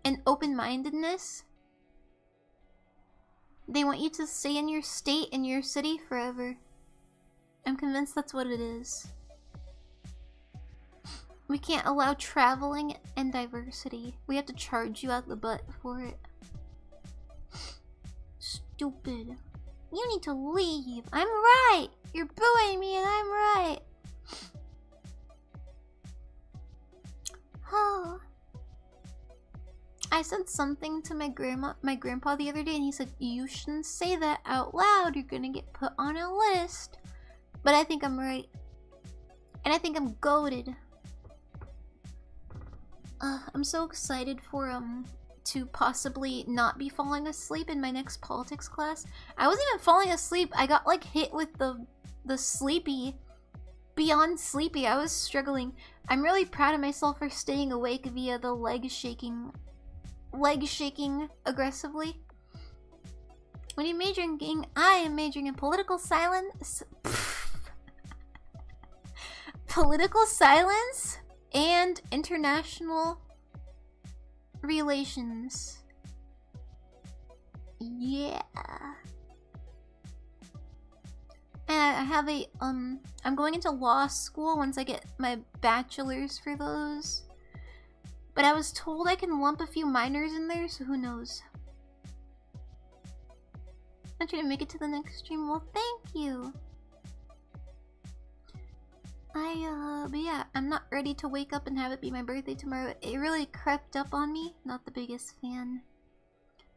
and open-mindedness. They want you to stay in your state, in your city forever. I'm convinced that's what it is. We can't allow traveling and diversity. We have to charge you out the butt for it. Stupid. You need to leave. I'm right. You're booing me and I'm right. Oh. I said something to my grandpa the other day and he said, you shouldn't say that out loud. You're gonna get put on a list. But I think I'm right. And I think I'm goated. I'm so excited for to possibly not be falling asleep in my next politics class. I wasn't even falling asleep. I got like hit with the sleepy, beyond sleepy. I was struggling. I'm really proud of myself for staying awake via the leg shaking aggressively. What are you majoring in? I am majoring in political silence. Political silence and international relations. Yeah. And I have a I'm going into law school once I get my bachelor's for those. But I was told I can lump a few minors in there, so who knows. I'm trying to make it to the next stream. Well, thank you. But yeah, I'm not ready to wake up and have it be my birthday tomorrow. It really crept up on me. Not the biggest fan.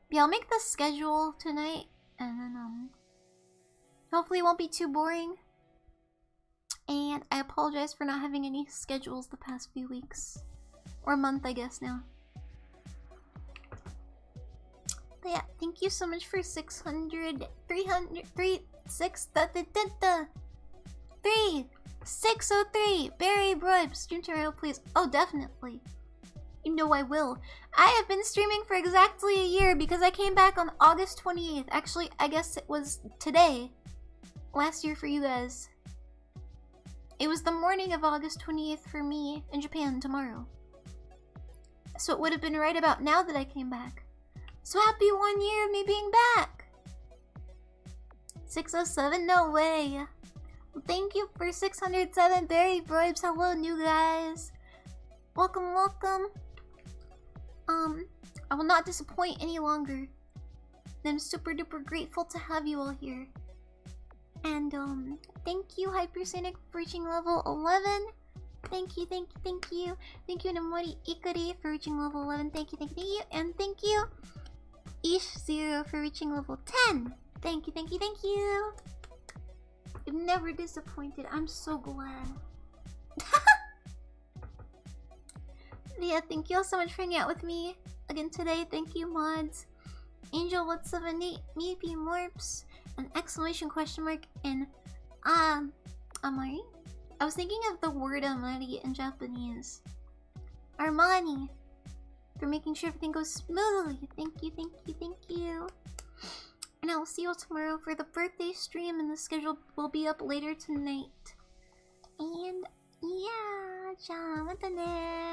But yeah, I'll make the schedule tonight, and then, hopefully it won't be too boring. And I apologize for not having any schedules the past few weeks. Or month, I guess, now. But yeah, thank you so much for 600, 300, 603! Berrydroids, stream tomorrow, please. Oh, definitely. You know I will. I have been streaming for exactly a year because I came back on August 28th. Actually, I guess it was today. Last year for you guys. It was the morning of August 28th for me in Japan tomorrow. So it would have been right about now that I came back. So happy 1 year of me being back! 607, no way! Well, thank you for 607 Berrydroids. Hello, new guys. Welcome, welcome. I will not disappoint any longer. I'm super duper grateful to have you all here. And, thank you, Hypersonic, for reaching level 11. Thank you, thank you, thank you. Thank you, Namori Ikari, for reaching level 11. Thank you, thank you, thank you. And thank you, Ish0, for reaching level 10. Thank you, thank you, thank you. You've never disappointed. I'm so glad. Yeah, thank you all so much for hanging out with me again today. Thank you, mods. Angel, what's up, Nate? Maybe Morps. An exclamation question mark and Amari? I was thinking of the word Amari in Japanese. Armani. For making sure everything goes smoothly. Thank you, thank you, thank you. And I'll see you all tomorrow for the birthday stream, and the schedule will be up later tonight. And yeah, じゃあまたね。